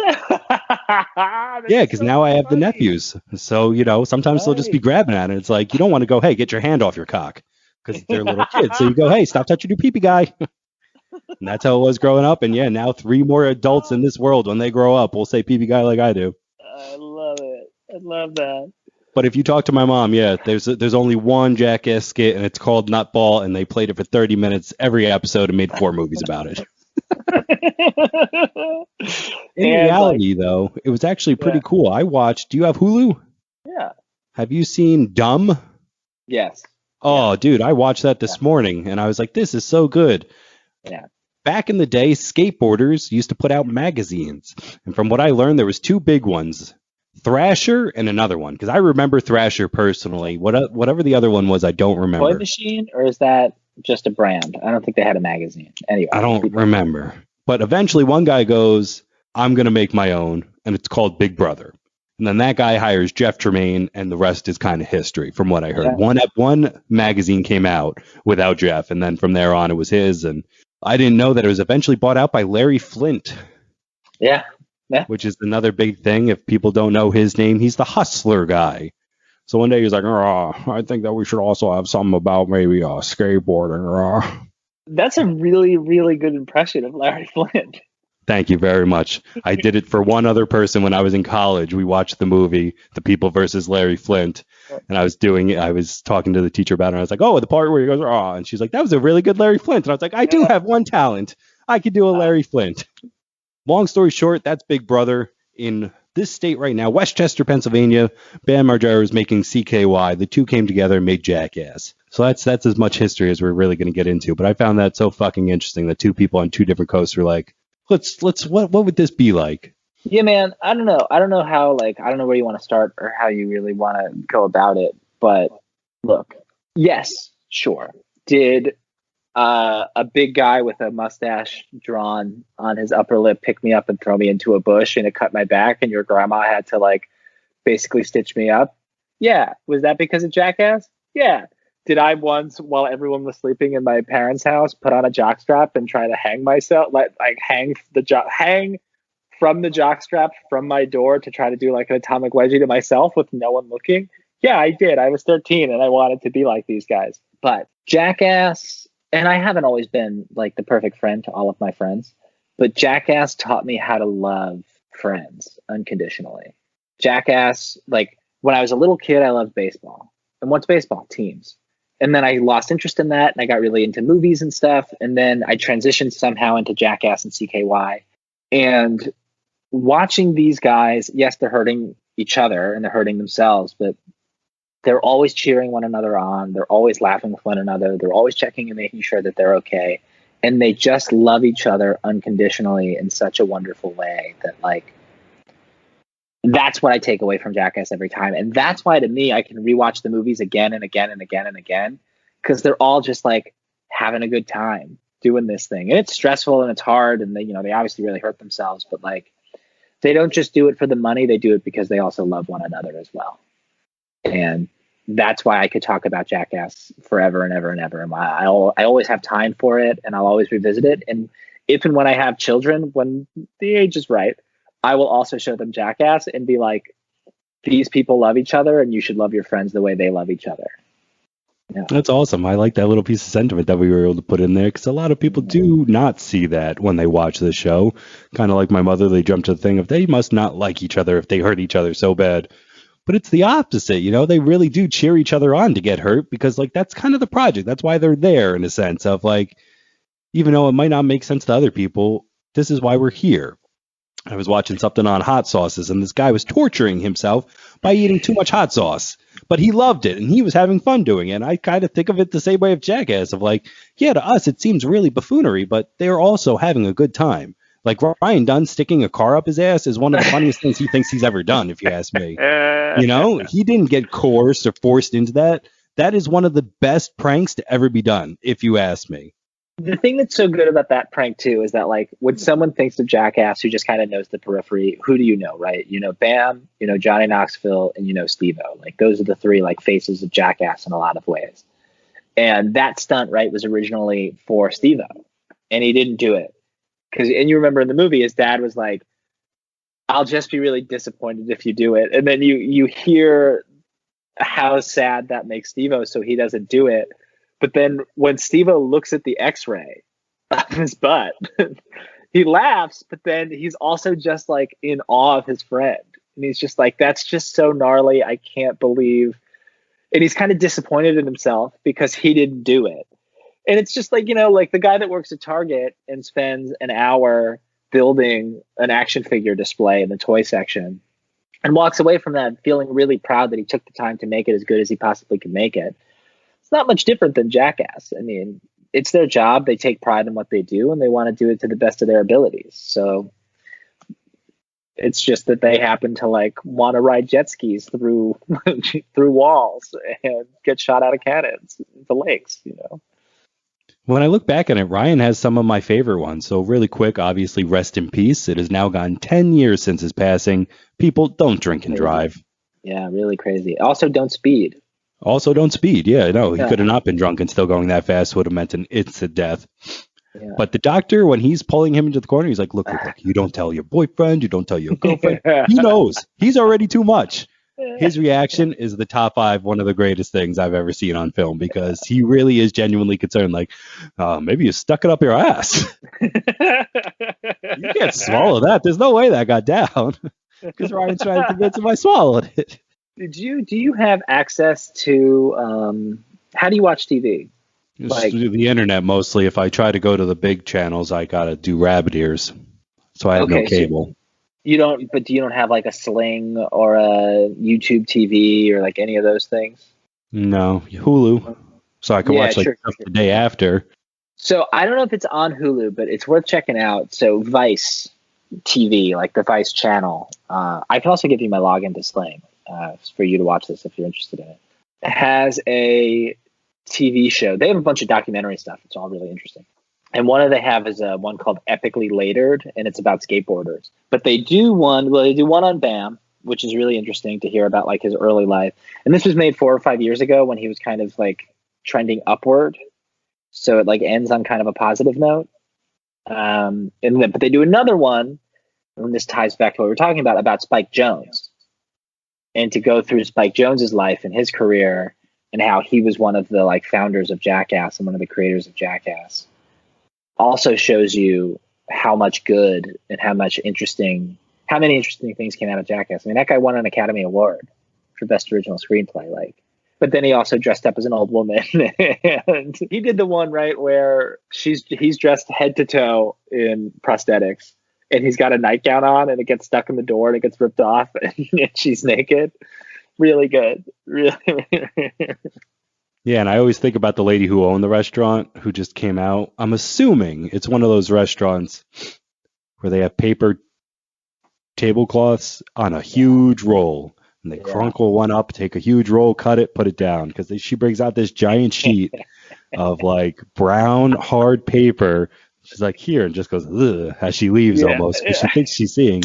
Speaker 1: Yeah, because now I have the nephews. So, sometimes they'll just be grabbing at it. It's like, you don't want to go, hey, get your hand off your cock, because they're little kids. So you go, hey, stop touching your pee-pee guy. And that's how it was growing up. And yeah, now 3 more adults in this world, when they grow up, will say pee-pee guy like I do.
Speaker 2: I love it. I love that.
Speaker 1: But if you talk to my mom, yeah, there's only one Jackass skit, and it's called Nutball, and they played it for 30 minutes every episode and made 4 movies about it. In reality, though, it was actually pretty cool. I watched. Do you have Hulu?
Speaker 2: Yeah.
Speaker 1: Have you seen Dumb?
Speaker 2: Yes.
Speaker 1: Oh, dude, I watched that this morning, and I was like, this is so good.
Speaker 2: Yeah.
Speaker 1: Back in the day, skateboarders used to put out magazines, and from what I learned, there was 2 big ones, Thrasher and another one, because I remember Thrasher personally. Whatever the other one was, I don't remember.
Speaker 2: Toy Machine, or is that just a brand? I don't think they had a magazine. Anyway,
Speaker 1: I don't remember. But eventually one guy goes, I'm going to make my own, and it's called Big Brother. And then that guy hires Jeff Tremaine, and the rest is kind of history, from what I heard. Yeah. One magazine came out without Jeff, and then from there on it was his. And I didn't know that it was eventually bought out by Larry Flint.
Speaker 2: Yeah. Yeah.
Speaker 1: Which is another big thing. If people don't know his name, he's the hustler guy. So one day he's like, I think that we should also have something about maybe skateboarding.
Speaker 2: That's a really, really good impression of Larry Flint.
Speaker 1: Thank you very much. I did it for one other person when I was in college. We watched the movie, The People versus Larry Flint. And I was talking to the teacher about it. And I was like, oh, the part where he goes, and she's like, that was a really good Larry Flint. And I was like, I do have one talent. I could do a Larry Flint. Long story short, that's Big Brother. In this state right now, Westchester, Pennsylvania, Bam Margera is making CKY. The 2 came together and made Jackass. So that's as much history as we're really going to get into. But I found that so fucking interesting that 2 people on 2 different coasts were like, what would this be like?
Speaker 2: Yeah, man, I don't know. I don't know how, I don't know where you want to start or how you really want to go about it. But look, yes, sure. Did a big guy with a mustache drawn on his upper lip pick me up and throw me into a bush, and it cut my back, and your grandma had to basically stitch me up? Yeah. Was that because of Jackass? Yeah. Did I once, while everyone was sleeping in my parents' house, put on a jockstrap and try to hang myself, hang from the jockstrap from my door to try to do an atomic wedgie to myself with no one looking? Yeah, I did. I was 13 and I wanted to be like these guys. But Jackass, and I haven't always been the perfect friend to all of my friends, but Jackass taught me how to love friends unconditionally. Jackass, when I was a little kid, I loved baseball. And what's baseball? Teams. And then I lost interest in that, and I got really into movies and stuff. And then I transitioned somehow into Jackass and CKY. And watching these guys, yes, they're hurting each other and they're hurting themselves, but they're always cheering one another on. They're always laughing with one another. They're always checking and making sure that they're okay. And they just love each other unconditionally in such a wonderful way that, like, that's what I take away from Jackass every time. And that's why, to me, I can rewatch the movies again and again and again and again, because they're all just like having a good time doing this thing. And it's stressful and it's hard. And they, they obviously really hurt themselves, but like, they don't just do it for the money. They do it because they also love one another as well. And that's why I could talk about Jackass forever and ever and ever. I always have time for it, and I'll always revisit it. And if and when I have children, when the age is right, I will also show them Jackass and be like, these people love each other, and you should love your friends the way they love each other. Yeah.
Speaker 1: That's awesome. I like that little piece of sentiment that we were able to put in there, because a lot of people do not see that when they watch the show. Kind of like my mother, they jump to the thing of they must not like each other if they hurt each other so bad. But it's the opposite, they really do cheer each other on to get hurt, because like that's kind of the project. That's why they're there, in a sense of like, even though it might not make sense to other people, this is why we're here. I was watching something on hot sauces, and this guy was torturing himself by eating too much hot sauce, but he loved it and he was having fun doing it. And I kind of think of it the same way of Jackass, of like, yeah, to us it seems really buffoonery, but they're also having a good time. Like Ryan Dunn sticking a car up his ass is one of the funniest things he thinks he's ever done, if you ask me. He didn't get coerced or forced into that. That is one of the best pranks to ever be done, if you ask me.
Speaker 2: The thing that's so good about that prank too is that, like, when someone thinks of Jackass who just kind of knows the periphery, who do you know, right? You know Bam, you know Johnny Knoxville, and you know Steve-O. Like, those are the three like faces of Jackass in a lot of ways. And that stunt, right, was originally for Steve-O, and he didn't do it and you remember in the movie, his dad was like, "I'll just be really disappointed if you do it," and then you hear how sad that makes Steve-O, so he doesn't do it. But then when Steve-O looks at the X-ray of his butt, he laughs, but then he's also just like in awe of his friend. And he's just like, that's just so gnarly. I can't believe. And he's kind of disappointed in himself because he didn't do it. And it's just like, like the guy that works at Target and spends an hour building an action figure display in the toy section and walks away from that feeling really proud that he took the time to make it as good as he possibly could make it. It's not much different than Jackass. I mean, it's their job. They take pride in what they do, and they want to do it to the best of their abilities. So it's just that they happen to like want to ride jet skis through walls and get shot out of cannons into lakes,
Speaker 1: When I look back on it, Ryan has some of my favorite ones. So really quick, obviously, rest in peace. It has now gone 10 years since his passing. People, don't drink and drive.
Speaker 2: Yeah, really crazy. Also, don't speed.
Speaker 1: Also, don't speed. Yeah, no, he could have not been drunk, and still going that fast would have meant an instant death. Yeah. But the doctor, when he's pulling him into the corner, he's like, look, you don't tell your boyfriend, you don't tell your girlfriend. He knows. He's already too much. His reaction is the top 5, one of the greatest things I've ever seen on film, because he really is genuinely concerned, like, maybe you stuck it up your ass. You can't swallow that. There's no way that got down. Because Ryan's trying to convince him I swallowed it.
Speaker 2: Do you have access to how do you watch TV?
Speaker 1: Like the internet mostly. If I try to go to the big channels, I gotta do rabbit ears, so I have no cable.
Speaker 2: So you don't have like a Sling or a YouTube TV or like any of those things?
Speaker 1: No, Hulu, so I can watch stuff the day after.
Speaker 2: So I don't know if it's on Hulu, but it's worth checking out. So Vice TV, like the Vice channel. I can also give you my login to Sling for you to watch this if you're interested in it. It has a TV show. They have a bunch of documentary stuff. It's all really interesting. And one they have is one called Epically Latered, and it's about skateboarders. But they do one on Bam, which is really interesting to hear about like his early life. And this was made 4 or 5 years ago when he was kind of like trending upward. So it like ends on kind of a positive note. But they do another one, and this ties back to what we were talking about Spike Jonze. And to go through Spike Jonze's life and his career and how he was one of the like founders of Jackass and one of the creators of Jackass also shows you how much good and how many interesting things came out of Jackass. I mean, that guy won an Academy Award for Best Original Screenplay. But then he also dressed up as an old woman, and he did the one right where he's dressed head to toe in prosthetics, and he's got a nightgown on, and it gets stuck in the door, and it gets ripped off, and she's naked. Really good. Really.
Speaker 1: Yeah, and I always think about the lady who owned the restaurant who just came out. I'm assuming it's one of those restaurants where they have paper tablecloths on a huge roll, and they crunkle one up, take a huge roll, cut it, put it down, because she brings out this giant sheet of like brown hard paper. She's like, here, and just goes ugh, as she leaves almost, because she thinks she's seeing.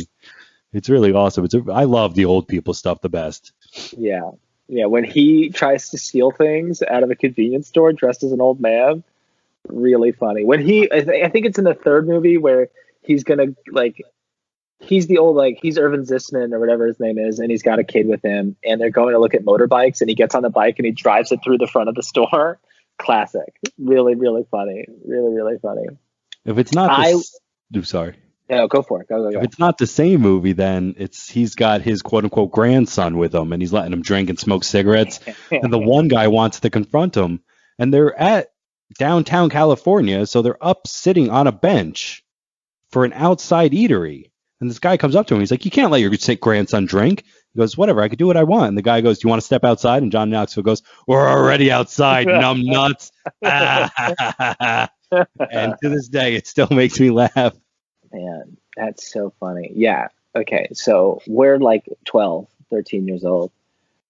Speaker 1: It's really awesome. I love the old people stuff the best.
Speaker 2: Yeah. Yeah. When he tries to steal things out of a convenience store dressed as an old man, really funny. When I think it's in the third movie where he's gonna like, he's the old, like, he's Irvin Zisman or whatever his name is, and he's got a kid with him, and they're going to look at motorbikes, and he gets on the bike and he drives it through the front of the store. Classic. Really, really funny. Really, really funny.
Speaker 1: If it's not, sorry.
Speaker 2: No, go for it. Go.
Speaker 1: If it's not the same movie, then he's got his quote unquote grandson with him, and he's letting him drink and smoke cigarettes. And the one guy wants to confront him, and they're at downtown California, so they're up sitting on a bench for an outside eatery. And this guy comes up to him. He's like, "You can't let your sick grandson drink." He goes, "Whatever, I could do what I want." And the guy goes, "Do you want to step outside?" And Johnny Knoxville goes, "We're already outside, numb nuts." And to this day, it still makes me laugh.
Speaker 2: Man, that's so funny. Yeah. Okay. So we're like 12, 13 years old.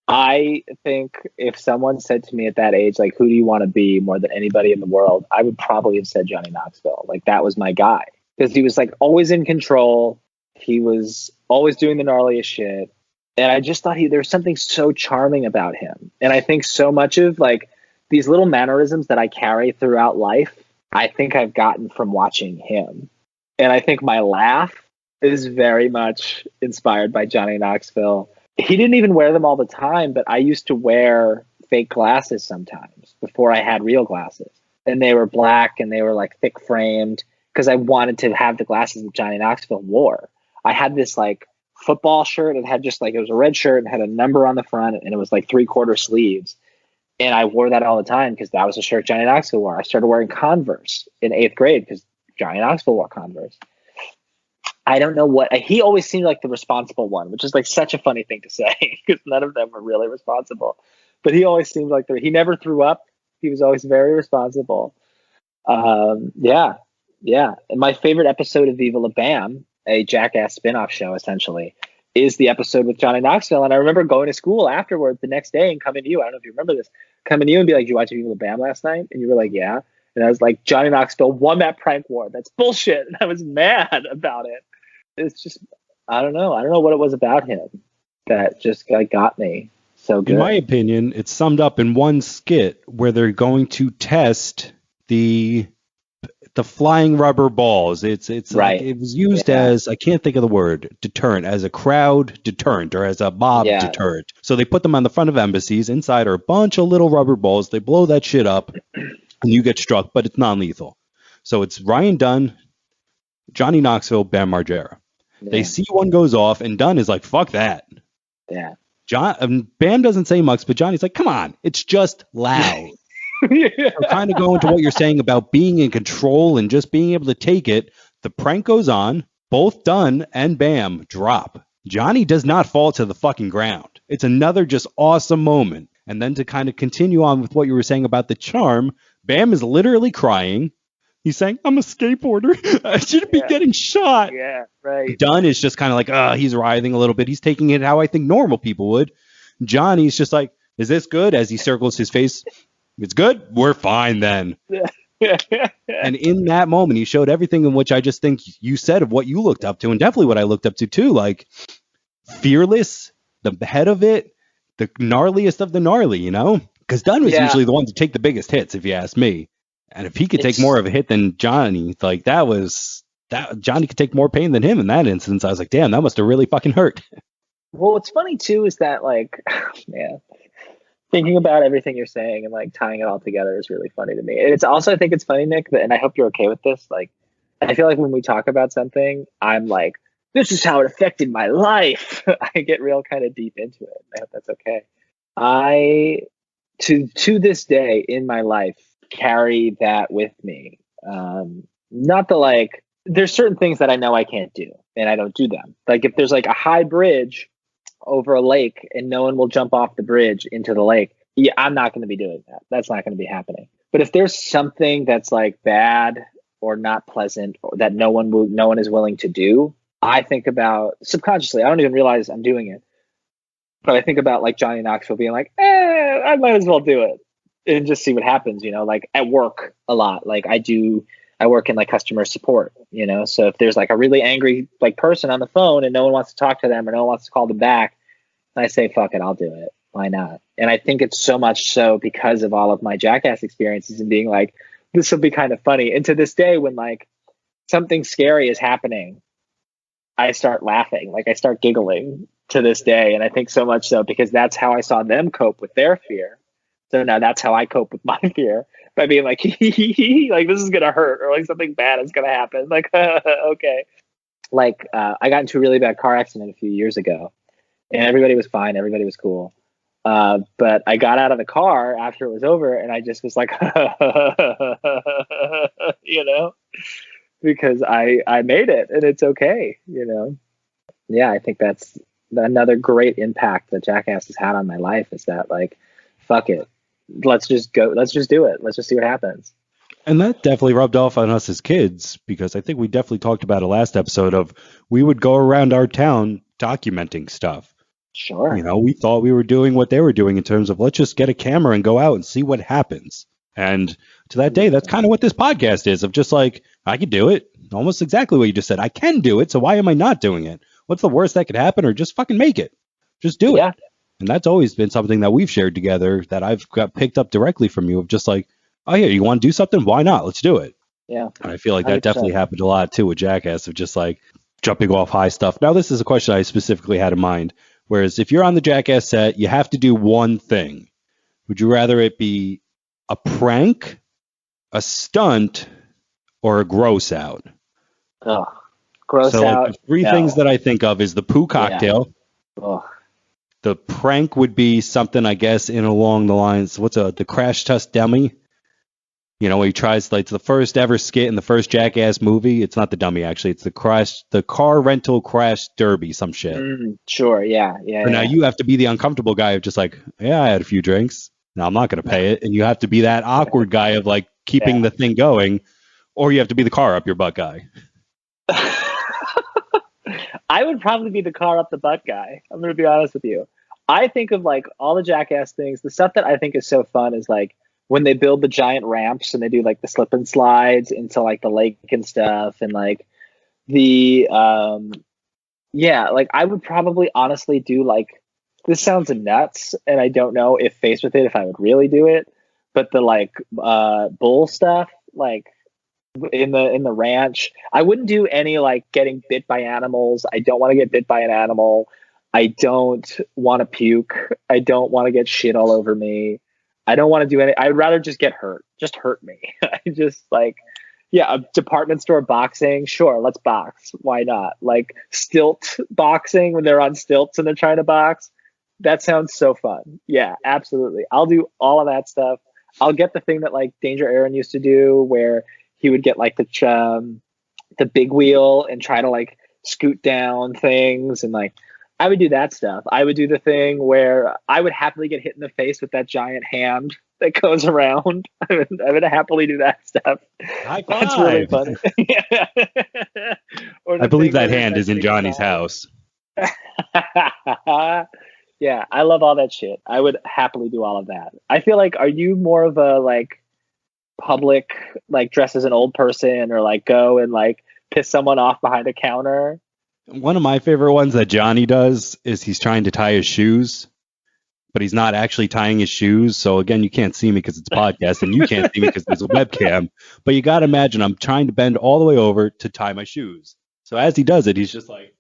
Speaker 2: I think if someone said to me at that age, like, who do you want to be more than anybody in the world? I would probably have said Johnny Knoxville. Like, that was my guy, because he was like always in control. He was always doing the gnarliest shit. And I just thought there was something so charming about him. And I think so much of like these little mannerisms that I carry throughout life, I think I've gotten from watching him. And I think my laugh is very much inspired by Johnny Knoxville. He didn't even wear them all the time, but I used to wear fake glasses sometimes before I had real glasses. And they were black and they were like thick framed because I wanted to have the glasses that Johnny Knoxville wore. I had this like football shirt. It had just like, it was a red shirt and had a number on the front, and it was like 3/4 sleeves. And I wore that all the time because that was a shirt Johnny Knoxville wore. I started wearing Converse in 8th grade because Johnny Knoxville wore Converse. I don't know what, he always seemed like the responsible one, which is like such a funny thing to say because none of them were really responsible. But he always seemed like he never threw up. He was always very responsible. Yeah. And my favorite episode of Viva La Bam, a Jackass spinoff show essentially, is the episode with Johnny Knoxville. And I remember going to school afterward the next day and coming to you. I don't know if you remember this. Coming to you and be like, "Did you watch Viva La Bam last night?" And you were like, "Yeah." And I was like, "Johnny Knoxville won that prank war. That's bullshit." And I was mad about it. It's just, I don't know. I don't know what it was about him that just got me so good.
Speaker 1: In my opinion, it's summed up in one skit where they're going to test the flying rubber balls. It's
Speaker 2: right.
Speaker 1: Like, it was used as, I can't think of the word, deterrent, as a crowd deterrent or as a mob deterrent. So they put them on the front of embassies. Inside are a bunch of little rubber balls. They blow that shit up and you get struck, but it's non-lethal. So it's Ryan Dunn, Johnny Knoxville, Bam Margera. Yeah. They see one goes off and Dunn is like, "Fuck that."
Speaker 2: Yeah.
Speaker 1: Bam doesn't say much, but Johnny's like, "Come on, it's just loud." So kind of going to what you're saying about being in control and just being able to take it. The prank goes on. Both Dunn and Bam drop. Johnny does not fall to the fucking ground. It's another just awesome moment. And then to kind of continue on with what you were saying about the charm, Bam is literally crying. He's saying, "I'm a skateboarder. I shouldn't be getting shot."
Speaker 2: Yeah, right.
Speaker 1: Dunn is just kind of like, he's writhing a little bit. He's taking it how I think normal people would. Johnny's just like, "Is this good?" As he circles his face. "It's good. We're fine then." And in that moment, he showed everything in which I just think you said of what you looked up to, and definitely what I looked up to too. Like, fearless, the head of it, the gnarliest of the gnarly, you know? Because Dunn was usually the one to take the biggest hits, if you ask me. And if he could take more of a hit than Johnny, like Johnny could take more pain than him in that instance. I was like, damn, that must have really fucking hurt.
Speaker 2: Well, what's funny too is that, like, man, thinking about everything you're saying and like tying it all together is really funny to me. And it's also, I think it's funny, Nick, and I hope you're okay with this. Like, I feel like when we talk about something, I'm like, this is how it affected my life. I get real kind of deep into it. I hope that's okay. I, to this day in my life, carry that with me. Not the like, there's certain things that I know I can't do, and I don't do them. Like if there's like a high bridge over a lake and no one will jump off the bridge into the lake, yeah, I'm not going to be doing that. That's not going to be happening. But if there's something that's like bad or not pleasant or that no one is willing to do, I think about subconsciously. I don't even realize I'm doing it, but I think about like Johnny Knoxville being like, I might as well do it and just see what happens. Like at work a lot. Like I work in like customer support. So if there's like a really angry like person on the phone and no one wants to talk to them or no one wants to call them back, I say, fuck it, I'll do it. Why not? And I think it's so much so because of all of my Jackass experiences and being like, this will be kind of funny. And to this day, when like something scary is happening, I start laughing, like I start giggling to this day. And I think so much so because that's how I saw them cope with their fear. So now that's how I cope with my fear, by being like, like this is going to hurt or like something bad is going to happen. Like, okay. Like I got into a really bad car accident a few years ago and everybody was fine. Everybody was cool. But I got out of the car after it was over and I just was like, because I made it and it's okay. Yeah, I think that's another great impact that Jackass has had on my life is that like, fuck it. Let's just go. Let's just do it. Let's just see what happens.
Speaker 1: And that definitely rubbed off on us as kids because I think we definitely talked about it last episode of we would go around our town documenting stuff.
Speaker 2: Sure.
Speaker 1: We thought we were doing what they were doing in terms of let's just get a camera and go out and see what happens. And to that day, that's kind of what this podcast is of just like, I could do it. Almost exactly what you just said. I can do it. So why am I not doing it? What's the worst that could happen? Or just fucking make it. Just do it. And that's always been something that we've shared together that I've got picked up directly from you of just like, oh yeah, you want to do something? Why not? Let's do it.
Speaker 2: Yeah.
Speaker 1: And I feel like that
Speaker 2: 100%.
Speaker 1: definitely happened a lot too with Jackass of just like jumping off high stuff. Now, this is a question I specifically had in mind. Whereas if you're on the Jackass set, you have to do one thing. Would you rather it be a prank, a stunt, or a gross out?
Speaker 2: Oh, gross
Speaker 1: so
Speaker 2: out.
Speaker 1: Like, the three things that I think of is the poo cocktail.
Speaker 2: Yeah. Oh.
Speaker 1: The prank would be something, I guess, in along the lines, the crash test dummy? He tries, like, the first ever skit in the first Jackass movie. It's not the dummy, actually. It's the car rental crash derby, some shit.
Speaker 2: Sure, yeah.
Speaker 1: But now you have to be the uncomfortable guy of just like, yeah, I had a few drinks. Now I'm not going to pay it. And you have to be that awkward guy of like keeping the thing going. Or you have to be the car up your butt guy.
Speaker 2: I would probably be the car up the butt guy. I'm going to be honest with you. I think of like all the Jackass things. The stuff that I think is so fun is like when they build the giant ramps and they do like the slip and slides into like the lake and stuff. And like the, like I would probably honestly do like, this sounds nuts. And I don't know if faced with it, if I would really do it, but the like bull stuff, like in the ranch, I wouldn't do any like getting bit by animals. I don't want to get bit by an animal. I don't want to puke. I don't want to get shit all over me. I don't want to do any. I'd rather just get hurt. Just hurt me. I just like, a department store boxing. Sure, let's box. Why not? Like stilt boxing when they're on stilts and they're trying to box. That sounds so fun. Yeah, absolutely. I'll do all of that stuff. I'll get the thing that like Danger Aaron used to do where he would get like the big wheel and try to like scoot down things and like, I would do that stuff. I would do the thing where I would happily get hit in the face with that giant hand that goes around. I would happily do that stuff.
Speaker 1: High five.
Speaker 2: That's really funny.
Speaker 1: I believe that hand is in Johnny's house.
Speaker 2: Yeah, I love all that shit. I would happily do all of that. I feel like, are you more of a like public, like dress as an old person or like go and like piss someone off behind a counter?
Speaker 1: One of my favorite ones that Johnny does is he's trying to tie his shoes, but he's not actually tying his shoes. So again, you can't see me because it's a podcast and you can't see me because there's a webcam, but you got to imagine I'm trying to bend all the way over to tie my shoes. So as he does it, he's just like,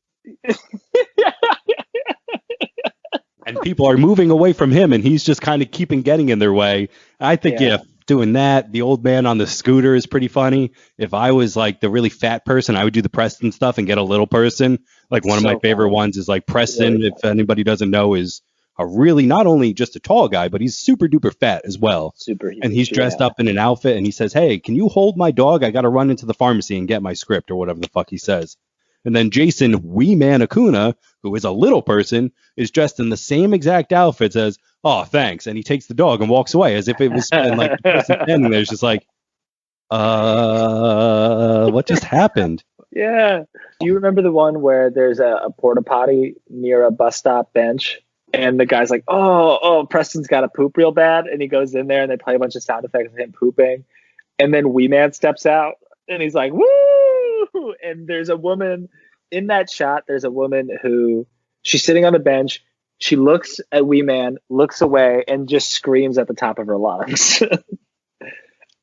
Speaker 1: and people are moving away from him and he's just kind of getting in their way. I think, doing that, the old man on the scooter is pretty funny. If I was like the really fat person, I would do the Preston stuff and get a little person. Like one of my favorite ones is like Preston, if anybody doesn't know, is a really, not only just a tall guy, but he's super duper fat as well.
Speaker 2: Super huge.
Speaker 1: And he's dressed up in an outfit, and he says, "Hey, can you hold my dog? I got to run into the pharmacy and get my script," or whatever the fuck he says. And then Jason Wee Man Acuna, who is a little person, is dressed in the same exact outfit, says, "Oh, thanks," and he takes the dog and walks away as if it was, and like the person standing there is just like, what just happened?
Speaker 2: Yeah. Do you remember the one where there's a porta potty near a bus stop bench, and the guy's like, "Oh, Preston's got to poop real bad," and he goes in there and they play a bunch of sound effects of him pooping, and then Wee Man steps out and he's like, "Woo!" And there's a woman in that shot. There's a woman who she's sitting on the bench. She looks at Wee Man, looks away, and just screams at the top of her lungs.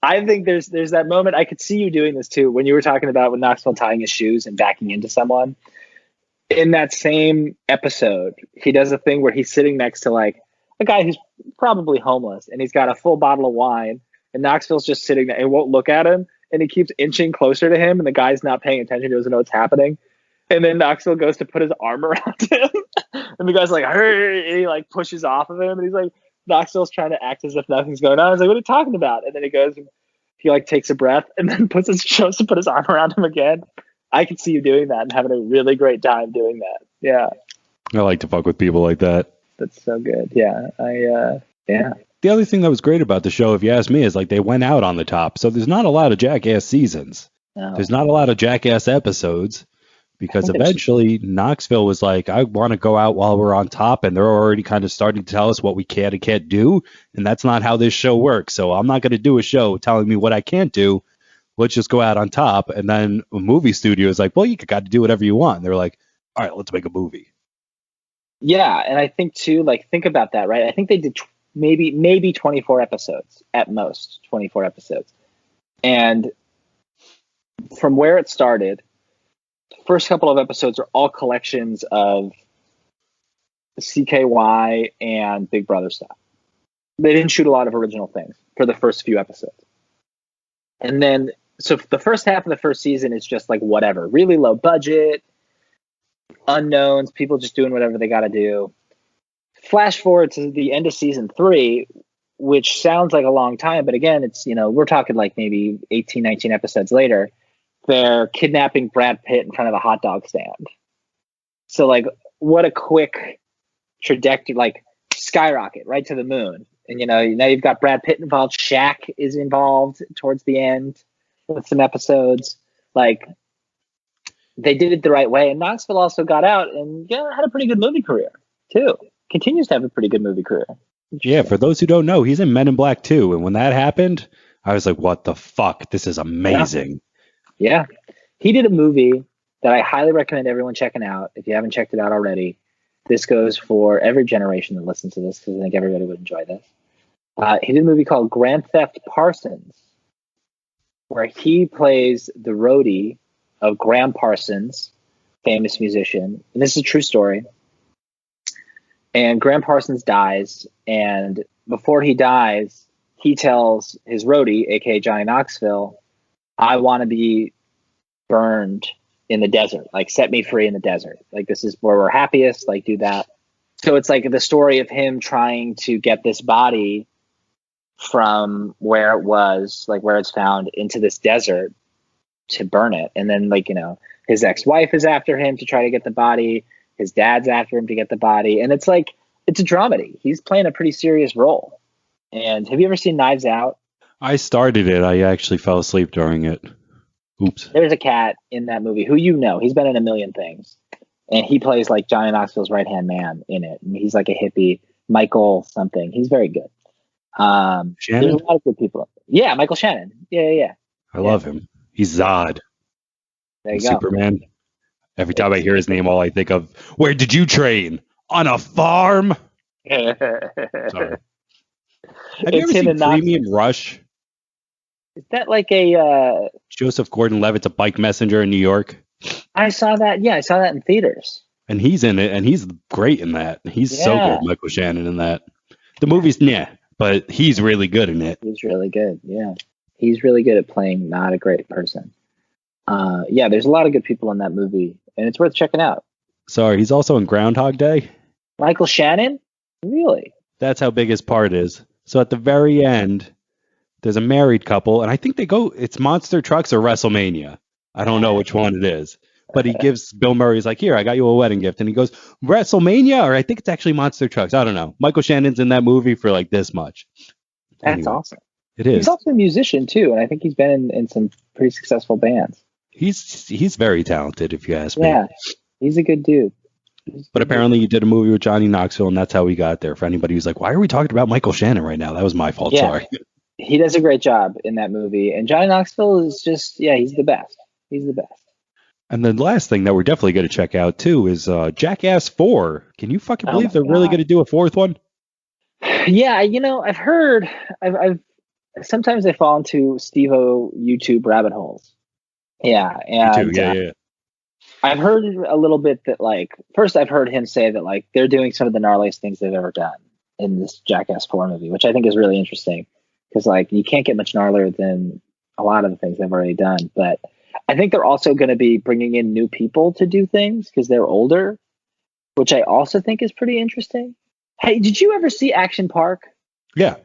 Speaker 2: I think there's that moment. I could see you doing this too when you were talking about when Knoxville tying his shoes and backing into someone. In that same episode, he does a thing where he's sitting next to like a guy who's probably homeless, and he's got a full bottle of wine, and Knoxville's just sitting there and won't look at him, and he keeps inching closer to him, and the guy's not paying attention, he doesn't know what's happening. And then Knoxville goes to put his arm around him, and the guy's like, "Hey," and he like pushes off of him, and he's like, Knoxville's trying to act as if nothing's going on. I was like, "What are you talking about?" And then he goes, he like takes a breath and then shows to put his arm around him again. I could see you doing that and having a really great time doing that. Yeah.
Speaker 1: I like to fuck with people like that.
Speaker 2: That's so good. Yeah. Yeah.
Speaker 1: The other thing that was great about the show, if you ask me, is like they went out on the top. So there's not a lot of Jackass seasons.
Speaker 2: No.
Speaker 1: There's not a lot of Jackass episodes. Because eventually Knoxville was like, I want to go out while we're on top, and they're already kind of starting to tell us what we can and can't do, and that's not how this show works. So I'm not going to do a show telling me what I can't do. Let's just go out on top. And then a movie studio is like, well, you got to do whatever you want. And they're like, all right, let's make a movie.
Speaker 2: Yeah, and I think too, like, think about that, right? I think they did maybe 24 episodes at most, 24 episodes, and from where it started. First couple of episodes are all collections of CKY and Big Brother stuff. They didn't shoot a lot of original things for the first few episodes. And then, so the first half of the first season is just like whatever, really low budget, unknowns, people just doing whatever they got to do. Flash forward to the end of season 3, which sounds like a long time, but again, it's, we're talking like maybe 18, 19 episodes later. They're kidnapping Brad Pitt in front of a hot dog stand. So like, what a quick trajectory, like skyrocket right to the moon. And now you've got Brad Pitt involved. Shaq is involved towards the end with some episodes. Like, they did it the right way. And Knoxville also got out and had a pretty good movie career too. Continues to have a pretty good movie career.
Speaker 1: Yeah, for those who don't know, he's in Men in Black 2. And when that happened, I was like, what the fuck? This is amazing.
Speaker 2: Yeah. He did a movie that I highly recommend everyone checking out. If you haven't checked it out already, this goes for every generation that listens to this, because I think everybody would enjoy this. He did a movie called Grand Theft Parsons, where he plays the roadie of Graham Parsons, famous musician. And this is a true story. And Graham Parsons dies, and before he dies, he tells his roadie, aka Johnny Knoxville, I want to be burned in the desert. Like, set me free in the desert. Like, this is where we're happiest. Like, do that. So it's like the story of him trying to get this body from where it was, like where it's found, into this desert to burn it. And then, like, his ex-wife is after him to try to get the body. His dad's after him to get the body. And it's like, it's a dramedy. He's playing a pretty serious role. And have you ever seen Knives Out?
Speaker 1: I started it. I actually fell asleep during it. Oops.
Speaker 2: There's a cat in that movie who he's been in a million things. And he plays like Johnny Knoxville's right-hand man in it. And he's like a hippie, Michael something. He's very good.
Speaker 1: Shannon?
Speaker 2: There's a lot of good people. Yeah, Michael Shannon. Yeah.
Speaker 1: I love him. He's Zod.
Speaker 2: There you go.
Speaker 1: Superman. Every time I hear his name, all I think of, where did you train? On a farm? Sorry. Have you ever seen Premium Rush?
Speaker 2: Is that like a...
Speaker 1: Joseph Gordon-Levitt's a bike messenger in New York.
Speaker 2: I saw that. Yeah, I saw that in theaters.
Speaker 1: And he's in it, and he's great in that. He's so good, Michael Shannon, in that. The movie's but he's really good in it.
Speaker 2: He's really good, yeah. He's really good at playing not a great person. Yeah, there's a lot of good people in that movie, and it's worth checking out.
Speaker 1: Sorry, he's also in Groundhog Day?
Speaker 2: Michael Shannon? Really?
Speaker 1: That's how big his part is. So at the very end, there's a married couple, and I think it's Monster Trucks or WrestleMania. I don't know which one it is. But he gives Bill Murray's like, here, I got you a wedding gift. And he goes, WrestleMania? Or I think it's actually Monster Trucks. I don't know. Michael Shannon's in that movie for like this much.
Speaker 2: That's
Speaker 1: Anyway,
Speaker 2: awesome.
Speaker 1: it
Speaker 2: He's
Speaker 1: is.
Speaker 2: also a musician too, and I think he's been in some pretty successful bands.
Speaker 1: He's very talented, if you ask me.
Speaker 2: Yeah, he's a good dude.
Speaker 1: But apparently he did a movie with Johnny Knoxville, and that's how we got there. For anybody who's like, why are we talking about Michael Shannon right now? That was my fault.
Speaker 2: Yeah,
Speaker 1: Sorry.
Speaker 2: he does a great job in that movie, and Johnny Knoxville is just he's the best. He's the best.
Speaker 1: And the last thing that we're definitely going to check out too is Jackass 4. Can you fucking
Speaker 2: Oh
Speaker 1: believe
Speaker 2: my
Speaker 1: they're really going
Speaker 2: god.
Speaker 1: to do a fourth one?
Speaker 2: Yeah, I've heard. I've sometimes I fall into Steve-O YouTube rabbit holes. Yeah,
Speaker 1: Me too.
Speaker 2: and
Speaker 1: Yeah, yeah.
Speaker 2: I've heard a little bit that like first I've heard him say that like they're doing some of the gnarliest things they've ever done in this Jackass 4 movie, which I think is really interesting because like you can't get much gnarlier than a lot of the things they've already done. But I think they're also going to be bringing in new people to do things because they're older, which I also think is pretty interesting. Hey, did you ever see Action Park?
Speaker 1: Yeah,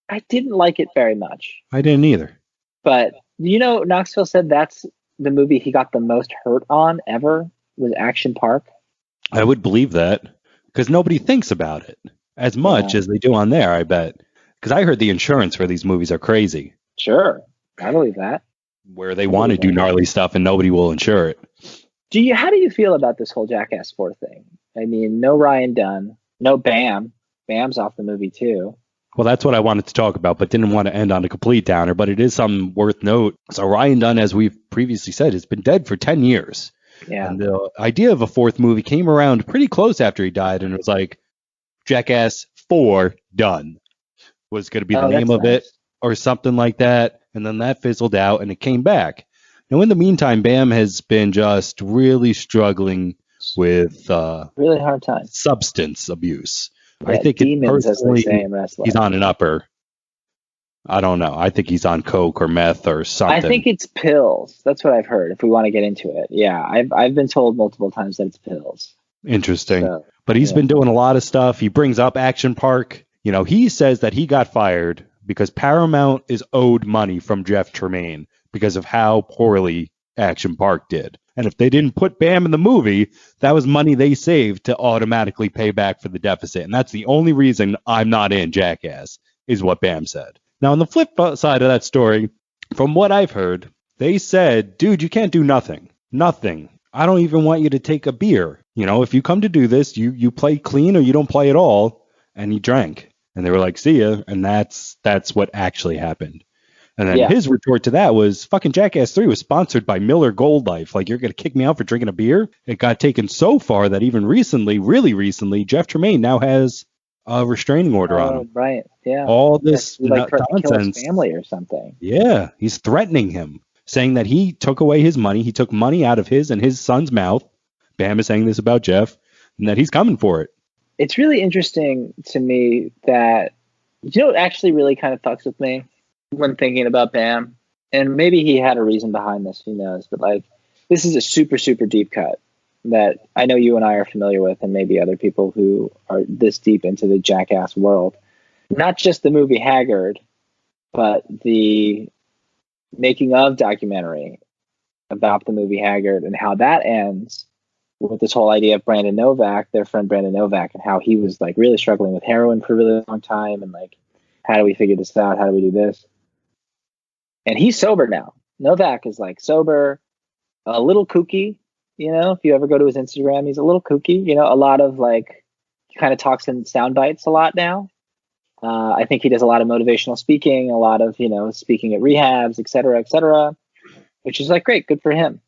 Speaker 2: I didn't like it very much,
Speaker 1: I didn't either.
Speaker 2: but Knoxville said that's the movie he got the most hurt on ever was Action Park.
Speaker 1: I would believe that because nobody thinks about it as much
Speaker 2: Yeah,
Speaker 1: as they do on there, I bet. Because I heard the insurance for these movies are crazy,
Speaker 2: sure, I believe that.
Speaker 1: where they
Speaker 2: I
Speaker 1: want to
Speaker 2: believe
Speaker 1: do
Speaker 2: that.
Speaker 1: gnarly stuff and nobody will insure it.
Speaker 2: How do you feel about this whole Jackass 4 thing? I mean, no Ryan Dunn, no Bam. Bam's off the movie too.
Speaker 1: Well, that's what I wanted to talk about, but didn't want to end on a complete downer. But it is something worth note. So Ryan Dunn, as we've previously said, has been dead for 10 years.
Speaker 2: Yeah.
Speaker 1: And the idea of a fourth movie came around pretty close after he died, and it was like Jackass 4 done was going to be the
Speaker 2: Oh,
Speaker 1: name
Speaker 2: that's
Speaker 1: of it
Speaker 2: nice.
Speaker 1: or something like that. And then that fizzled out and it came back. Now, in the meantime, Bam has been just really struggling with
Speaker 2: Really hard time.
Speaker 1: substance abuse. I
Speaker 2: Yeah,
Speaker 1: think it
Speaker 2: demons, as they say
Speaker 1: personally,
Speaker 2: in
Speaker 1: he's
Speaker 2: wrestling.
Speaker 1: on an upper. I don't know. I think he's on coke or meth or
Speaker 2: I
Speaker 1: something.
Speaker 2: think it's pills. That's what I've heard. If we want to get into it, yeah, I've been told multiple times that it's pills.
Speaker 1: Interesting.
Speaker 2: So
Speaker 1: But he's
Speaker 2: yeah.
Speaker 1: been doing a lot of stuff. He brings up Action Park. You know, he says that he got fired because Paramount is owed money from Jeff Tremaine because of how poorly Action Park did. And if they didn't put Bam in the movie, that was money they saved to automatically pay back for the deficit. And that's the only reason I'm not in Jackass, is what Bam said. Now, on the flip side of that story, from what I've heard, they said, dude, you can't do nothing. Nothing. I don't even want you to take a beer. You know, if you come to do this, you play clean or you don't play at all. And he drank. And they were like, see ya. And that's what actually happened. And then
Speaker 2: Yeah.
Speaker 1: his retort to that was, fucking Jackass 3 was sponsored by Miller Gold Life. Like, you're going to kick me out for drinking a beer? It got taken so far that even recently, really recently, Jeff Tremaine now has a restraining order on
Speaker 2: Oh,
Speaker 1: him.
Speaker 2: right. Yeah.
Speaker 1: All
Speaker 2: Yeah.
Speaker 1: this
Speaker 2: He like threatened to kill his
Speaker 1: nonsense.
Speaker 2: family or something.
Speaker 1: Yeah, he's threatening him, saying that he took away his money. He took money out of his and his son's mouth. Bam is saying this about Jeff, and that he's coming for it.
Speaker 2: It's really interesting to me that what actually really kind of fucks with me when thinking about Bam, and maybe he had a reason behind this, who knows, but like this is a super, super deep cut that I know you and I are familiar with, and maybe other people who are this deep into the Jackass world. Not just the movie Haggard, but the making of documentary about the movie Haggard and how that ends with this whole idea of Brandon Novak, their friend Brandon Novak, and how he was like really struggling with heroin for a really long time, and like, how do we figure this out? How do we do this? And he's sober now. Novak is like sober, a little kooky. If you ever go to his Instagram, he's a little kooky. A lot of like, he kind of talks in sound bites a lot now. I think he does a lot of motivational speaking, a lot of speaking at rehabs, et cetera, which is like great, good for him.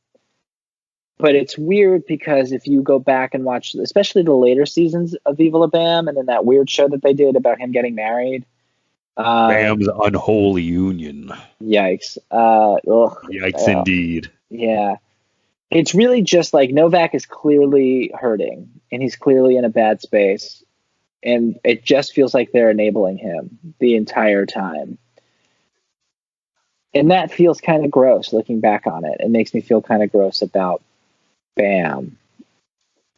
Speaker 2: But it's weird because if you go back and watch, especially the later seasons of Viva La Bam, and then that weird show that they did about him getting married,
Speaker 1: Bam's unholy union.
Speaker 2: yikes!
Speaker 1: Yikes, indeed.
Speaker 2: Yeah, it's really just like Novak is clearly hurting, and he's clearly in a bad space, and it just feels like they're enabling him the entire time. And that feels kind of gross looking back on it. It makes me feel kind of gross about Bam.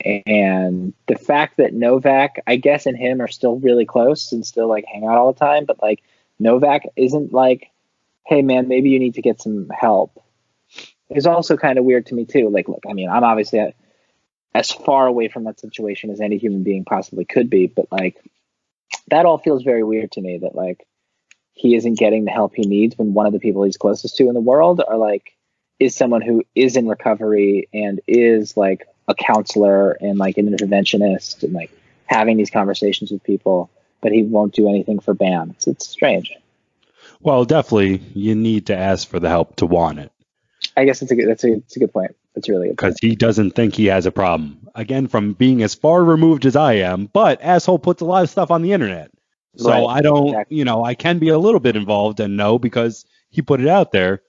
Speaker 2: And the fact that Novak, I guess, and him are still really close and still like hang out all the time, but like Novak isn't like, hey man, maybe you need to get some help, is also kind of weird to me too. Like, look, I mean, I'm obviously as far away from that situation as any human being possibly could be, but like that all feels very weird to me, that like he isn't getting the help he needs when one of the people he's closest to in the world are like, is someone who is in recovery and is like a counselor and like an interventionist and like having these conversations with people, but he won't do anything for BAM. It's strange.
Speaker 1: Well, definitely, you need to ask for the help to want it.
Speaker 2: I guess it's a good point. It's really good
Speaker 1: because he doesn't think he has a problem. Again, from being as far removed as I am, but asshole puts a lot of stuff on the internet. So right, I don't, exactly. I can be a little bit involved and know because he put it out there.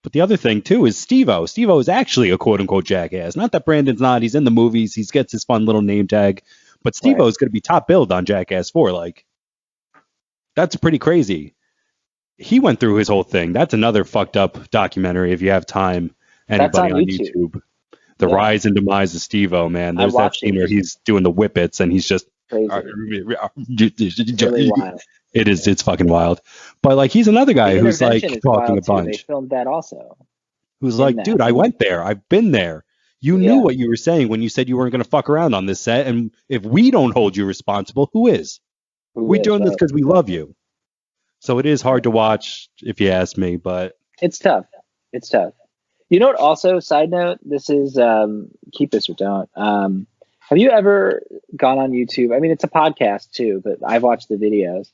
Speaker 1: But the other thing, too, is Steve-O. Steve-O is actually a quote-unquote jackass. Not that Brandon's not. He's in the movies. He gets his fun little name tag. But Steve-O is going to be top billed on Jackass 4. Like, that's pretty crazy. He went through his whole thing. That's another fucked up documentary if you have time. Anybody on YouTube. The rise and demise of Steve-O, man. There's that scene where he's doing the whippets and he's just...
Speaker 2: Really
Speaker 1: wild. It's fucking wild. But like he's another guy who's like talking a bunch.
Speaker 2: They filmed that also.
Speaker 1: Who's like, dude, I went there. I've been there. You knew what you were saying when you said you weren't going to fuck around on this set. And if we don't hold you responsible, who is? We're doing this because we love you. So it is hard to watch if you ask me, but
Speaker 2: it's tough. It's tough. You know what? Also, side note, this is keep this or don't. Have you ever gone on YouTube? I mean, it's a podcast too, but I've watched the videos.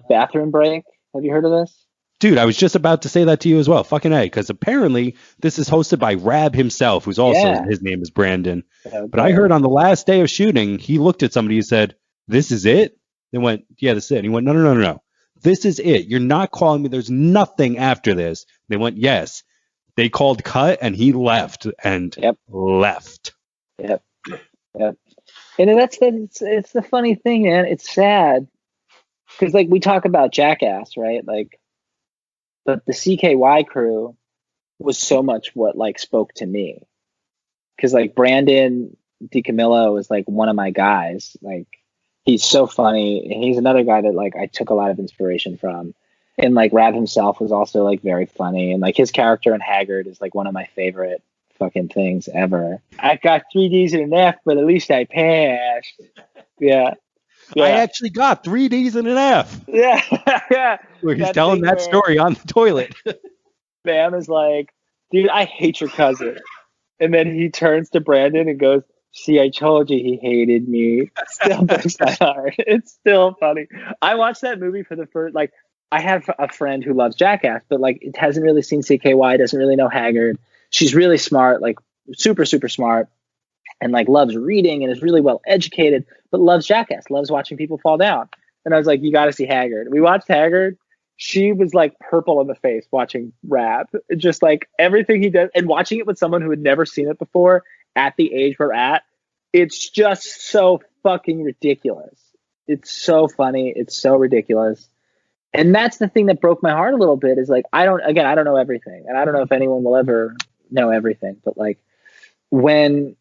Speaker 2: Bathroom Break. Have you heard of this?
Speaker 1: Dude, I was just about to say that to you as well. Fucking A, because apparently this is hosted by Rab himself, who's also, his name is Brandon. Okay. But I heard on the last day of shooting, he looked at somebody and said, "This is it?" They went, "Yeah, this is it." And he went, No. This is it. You're not calling me. There's nothing after this. They went, yes. They called cut and he left and left.
Speaker 2: Yep. And it's the funny thing, man. It's sad because like we talk about Jackass, right? Like, but the CKY crew was so much what like spoke to me because like Brandon DiCamillo is like one of my guys. Like he's so funny, and he's another guy that like I took a lot of inspiration from. And like Rab himself was also like very funny, and like his character in Haggard is like one of my favorite fucking things ever. I got 3 Ds and an F, but at least I passed. Yeah.
Speaker 1: I actually got 3 Ds and an F.
Speaker 2: Yeah.
Speaker 1: Where he's telling that story on the toilet.
Speaker 2: Bam is like, dude, I hate your cousin. And then he turns to Brandon and goes, "See, I told you he hated me." Still breaks my heart. It's still funny. I watched that movie for the first, like, I have a friend who loves Jackass, but like it hasn't really seen CKY, doesn't really know Haggard. She's really smart, like super, super smart, and like loves reading and is really well educated, but loves Jackass, loves watching people fall down. And I was like, you got to see Haggard. We watched Haggard. She was like purple in the face watching Rab, just like everything he does, and watching it with someone who had never seen it before at the age we're at. It's just so fucking ridiculous. It's so funny. It's so ridiculous. And that's the thing that broke my heart a little bit is like, I don't know everything. And I don't know if anyone will ever know everything. But like when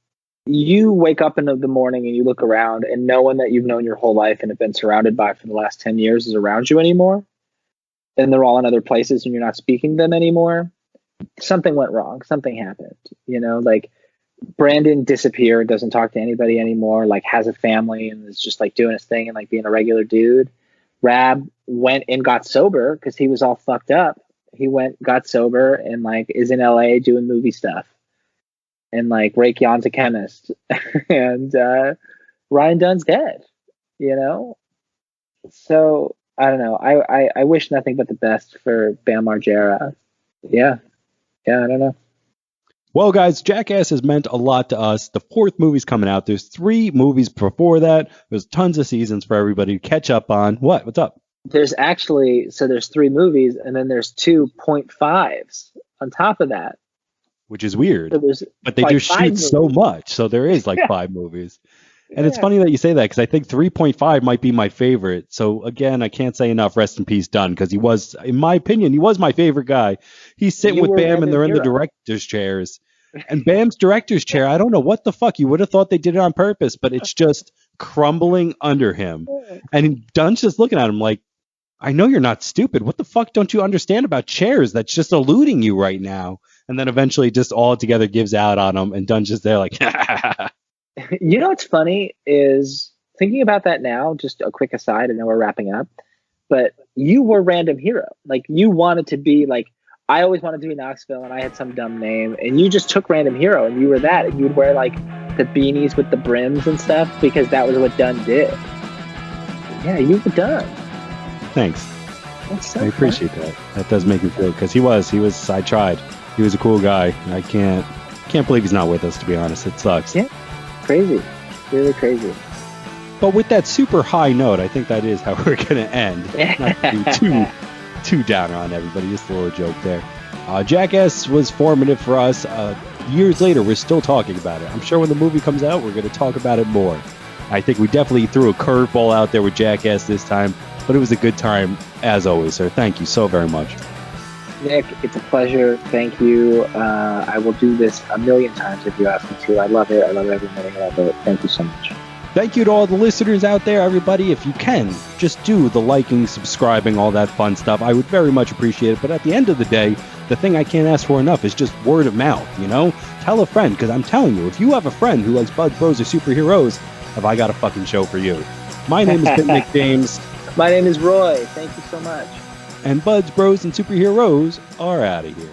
Speaker 2: you wake up in the morning and you look around and no one that you've known your whole life and have been surrounded by for the last 10 years is around you anymore, and they're all in other places and you're not speaking to them anymore, something went wrong. Something happened, like Brandon disappeared, doesn't talk to anybody anymore, like has a family and is just like doing his thing and like being a regular dude. Rab went and got sober because he was all fucked up. He got sober and like is in LA doing movie stuff. And like Raytheon's a chemist. And Ryan Dunn's dead, So I don't know. I wish nothing but the best for Bam Margera. Yeah, I don't know.
Speaker 1: Well, guys, Jackass has meant a lot to us. The 4th movie's coming out. There's 3 movies before that. There's tons of seasons for everybody to catch up on. What's up?
Speaker 2: There's 3 movies, and then there's 2.5s on top of that.
Speaker 1: Which is weird.
Speaker 2: So
Speaker 1: but they do shoot so much, so there is like 5 movies. And it's funny that you say that because I think 3.5 might be my favorite. So again, I can't say enough. Rest in peace, Dunn, because he was, in my opinion, he was my favorite guy. He's sitting with Bam and they're in the director's chairs. And Bam's director's chair, I don't know what the fuck. You would have thought they did it on purpose, but it's just crumbling under him. And Dunn's just looking at him like, I know you're not stupid. What the fuck don't you understand about chairs? That's just eluding you right now. And then eventually just all together gives out on him, and Dunn's just there like,
Speaker 2: You know what's funny is thinking about that now, just a quick aside, and then we're wrapping up. But you were Random Hero. Like, you wanted to be like, I always wanted to be Knoxville, and I had some dumb name, and you just took Random Hero, and you were that, and you would wear like the beanies with the brims and stuff because that was what Dunn did. Yeah, you were Dunn.
Speaker 1: thanks.
Speaker 2: That's so
Speaker 1: I appreciate that. That does make me feel, because he was, I tried. He was a cool guy. I can't believe he's not with us, to be honest. It sucks.
Speaker 2: Yeah, crazy. Really crazy.
Speaker 1: But with that super high note, I think that is how we're going to end. Not to be too downer on everybody, just a little joke there. Jackass was formative for us. Years later, we're still talking about it. I'm sure when the movie comes out, we're going to talk about it more. I think we definitely threw a curveball out there with Jackass this time, but it was a good time, as always, sir. Thank you so very much.
Speaker 2: Nick, it's a pleasure. Thank you. I will do this a million times if you ask me to. I love it. I love every minute of it. Thank you so much.
Speaker 1: Thank you to all the listeners out there, everybody. If you can, just do the liking, subscribing, all that fun stuff. I would very much appreciate it. But at the end of the day, the thing I can't ask for enough is just word of mouth, you know? Tell a friend, because I'm telling you, if you have a friend who likes Buds, Bros, or superheroes, have I got a fucking show for you. My name is Nick James.
Speaker 2: My name is Roy. Thank you so much.
Speaker 1: And Buds, Bros, and superheroes are out of here.